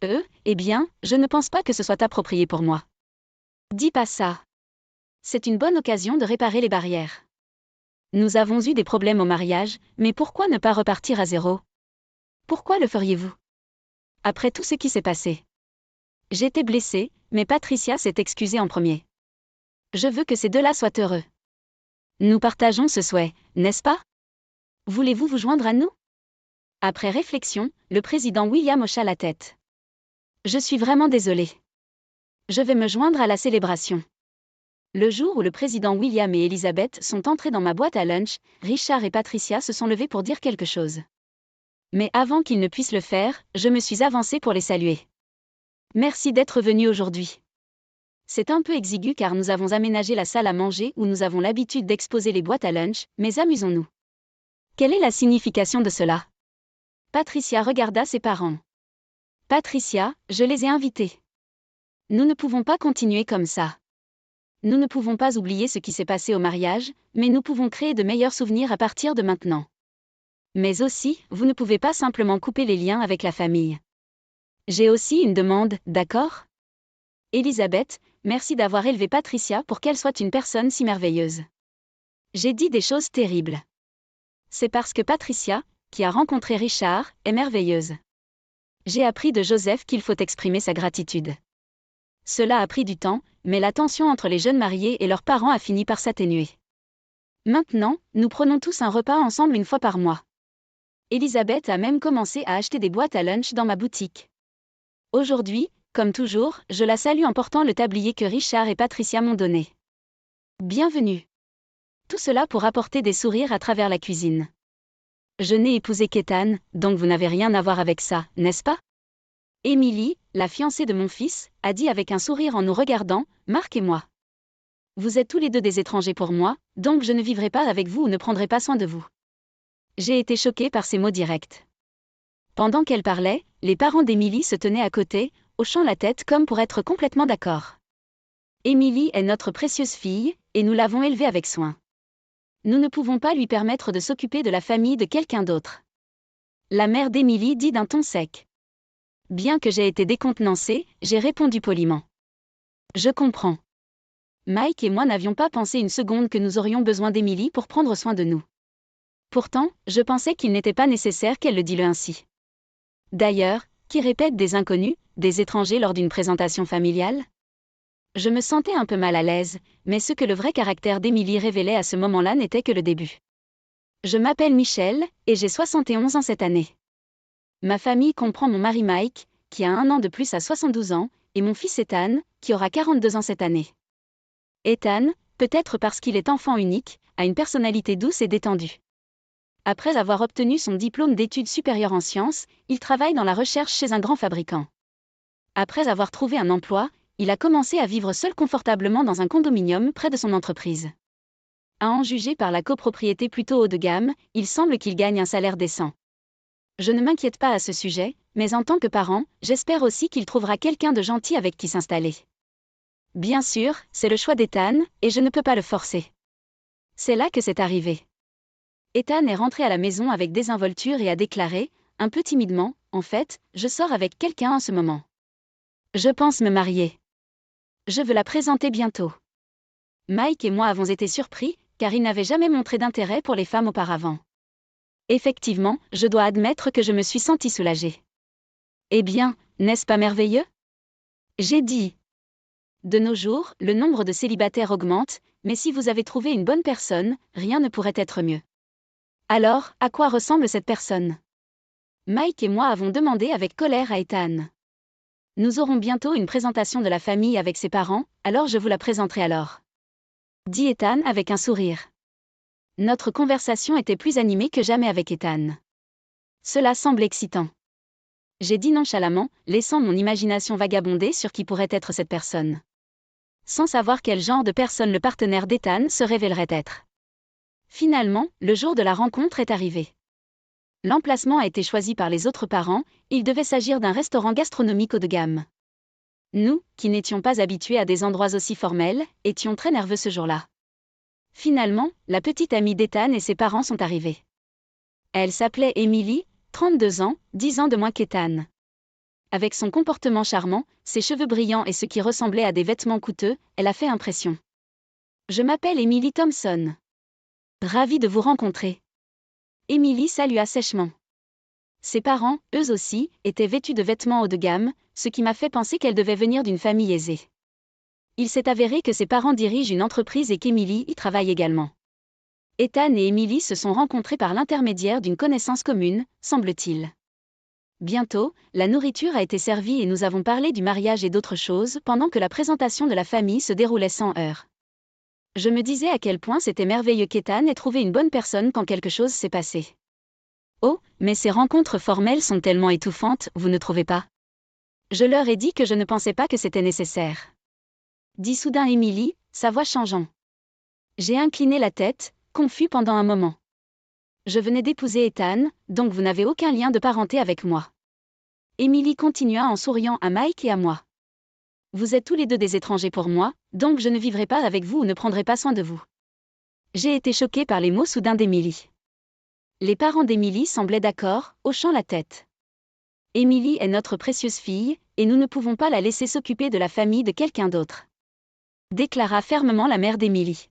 Eh bien, je ne pense pas que ce soit approprié pour moi. Dis pas ça. C'est une bonne occasion de réparer les barrières. Nous avons eu des problèmes au mariage, mais pourquoi ne pas repartir à zéro? Pourquoi le feriez-vous? Après tout ce qui s'est passé. J'étais blessée, mais Patricia s'est excusée en premier. Je veux que ces deux-là soient heureux. Nous partageons ce souhait, n'est-ce pas? Voulez-vous vous joindre à nous? Après réflexion, le président William hocha la tête. Je suis vraiment désolé. Je vais me joindre à la célébration. Le jour où le président William et Elizabeth sont entrés dans ma boîte à lunch, Richard et Patricia se sont levés pour dire quelque chose. Mais avant qu'ils ne puissent le faire, je me suis avancée pour les saluer. Merci d'être venus aujourd'hui. C'est un peu exigu car nous avons aménagé la salle à manger où nous avons l'habitude d'exposer les boîtes à lunch, mais amusons-nous. Quelle est la signification de cela? Patricia regarda ses parents. Patricia, je les ai invités. Nous ne pouvons pas continuer comme ça. Nous ne pouvons pas oublier ce qui s'est passé au mariage, mais nous pouvons créer de meilleurs souvenirs à partir de maintenant. Mais aussi, vous ne pouvez pas simplement couper les liens avec la famille. J'ai aussi une demande, d'accord? Elisabeth, merci d'avoir élevé Patricia pour qu'elle soit une personne si merveilleuse. J'ai dit des choses terribles. C'est parce que Patricia, qui a rencontré Richard, est merveilleuse. J'ai appris de Joseph qu'il faut exprimer sa gratitude. Cela a pris du temps, mais la tension entre les jeunes mariés et leurs parents a fini par s'atténuer. Maintenant, nous prenons tous un repas ensemble une fois par mois. Elisabeth a même commencé à acheter des boîtes à lunch dans ma boutique. Aujourd'hui, comme toujours, je la salue en portant le tablier que Richard et Patricia m'ont donné. Bienvenue. Tout cela pour apporter des sourires à travers la cuisine. Je n'ai épousé qu'Ethan, donc vous n'avez rien à voir avec ça, n'est-ce pas? Émilie, la fiancée de mon fils, a dit avec un sourire en nous regardant, Marc et moi. Vous êtes tous les deux des étrangers pour moi, donc je ne vivrai pas avec vous ou ne prendrai pas soin de vous. J'ai été choquée par ces mots directs. Pendant qu'elle parlait, les parents d'Émilie se tenaient à côté, hochant la tête comme pour être complètement d'accord. Émilie est notre précieuse fille, et nous l'avons élevée avec soin. Nous ne pouvons pas lui permettre de s'occuper de la famille de quelqu'un d'autre. La mère d'Émilie dit d'un ton sec. Bien que j'ai été décontenancée, j'ai répondu poliment. Je comprends. Mike et moi n'avions pas pensé une seconde que nous aurions besoin d'Émilie pour prendre soin de nous. Pourtant, je pensais qu'il n'était pas nécessaire qu'elle le dise ainsi. D'ailleurs, qui répète des inconnus, des étrangers lors d'une présentation familiale ? Je me sentais un peu mal à l'aise, mais ce que le vrai caractère d'Émilie révélait à ce moment-là n'était que le début. Je m'appelle Michelle, et j'ai 71 ans cette année. Ma famille comprend mon mari Mike, qui a 1 an de plus à 72 ans, et mon fils Ethan, qui aura 42 ans cette année. Ethan, peut-être parce qu'il est enfant unique, a une personnalité douce et détendue. Après avoir obtenu son diplôme d'études supérieures en sciences, il travaille dans la recherche chez un grand fabricant. Après avoir trouvé un emploi, il a commencé à vivre seul confortablement dans un condominium près de son entreprise. À en juger par la copropriété plutôt haut de gamme, il semble qu'il gagne un salaire décent. Je ne m'inquiète pas à ce sujet, mais en tant que parent, j'espère aussi qu'il trouvera quelqu'un de gentil avec qui s'installer. Bien sûr, c'est le choix d'Ethan, et je ne peux pas le forcer. C'est là que c'est arrivé. Ethan est rentré à la maison avec désinvolture et a déclaré, un peu timidement, « En fait, je sors avec quelqu'un en ce moment. Je pense me marier. Je veux la présenter bientôt. » Mike et moi avons été surpris, car il n'avait jamais montré d'intérêt pour les femmes auparavant. Effectivement, je dois admettre que je me suis sentie soulagée. Eh bien, n'est-ce pas merveilleux ? J'ai dit. De nos jours, le nombre de célibataires augmente, mais si vous avez trouvé une bonne personne, rien ne pourrait être mieux. Alors, à quoi ressemble cette personne ? Mike et moi avons demandé avec colère à Ethan. Nous aurons bientôt une présentation de la famille avec ses parents, alors je vous la présenterai alors. Dit Ethan avec un sourire. Notre conversation était plus animée que jamais avec Ethan. Cela semble excitant. J'ai dit nonchalamment, laissant mon imagination vagabonder sur qui pourrait être cette personne. Sans savoir quel genre de personne le partenaire d'Ethan se révélerait être. Finalement, le jour de la rencontre est arrivé. L'emplacement a été choisi par les autres parents, il devait s'agir d'un restaurant gastronomique haut de gamme. Nous, qui n'étions pas habitués à des endroits aussi formels, étions très nerveux ce jour-là. Finalement, la petite amie d'Ethan et ses parents sont arrivés. Elle s'appelait Emily, 32 ans, 10 ans de moins qu'Ethan. Avec son comportement charmant, ses cheveux brillants et ce qui ressemblait à des vêtements coûteux, elle a fait impression. Je m'appelle Emily Thompson. Ravie de vous rencontrer. Emily salua sèchement. Ses parents, eux aussi, étaient vêtus de vêtements haut de gamme, ce qui m'a fait penser qu'elle devait venir d'une famille aisée. Il s'est avéré que ses parents dirigent une entreprise et qu'Emily y travaille également. Ethan et Emily se sont rencontrés par l'intermédiaire d'une connaissance commune, semble-t-il. Bientôt, la nourriture a été servie et nous avons parlé du mariage et d'autres choses pendant que la présentation de la famille se déroulait sans heurts. Je me disais à quel point c'était merveilleux qu'Ethan ait trouvé une bonne personne quand quelque chose s'est passé. Oh, mais ces rencontres formelles sont tellement étouffantes, vous ne trouvez pas ? Je leur ai dit que je ne pensais pas que c'était nécessaire. Dit soudain Emily, sa voix changeant. J'ai incliné la tête, confus pendant un moment. Je venais d'épouser Ethan, donc vous n'avez aucun lien de parenté avec moi. Emily continua en souriant à Mike et à moi. Vous êtes tous les deux des étrangers pour moi, donc je ne vivrai pas avec vous ou ne prendrai pas soin de vous. J'ai été choquée par les mots soudains d'Emily. Les parents d'Emily semblaient d'accord, hochant la tête. Emily est notre précieuse fille, et nous ne pouvons pas la laisser s'occuper de la famille de quelqu'un d'autre. Déclara fermement la mère d'Emily.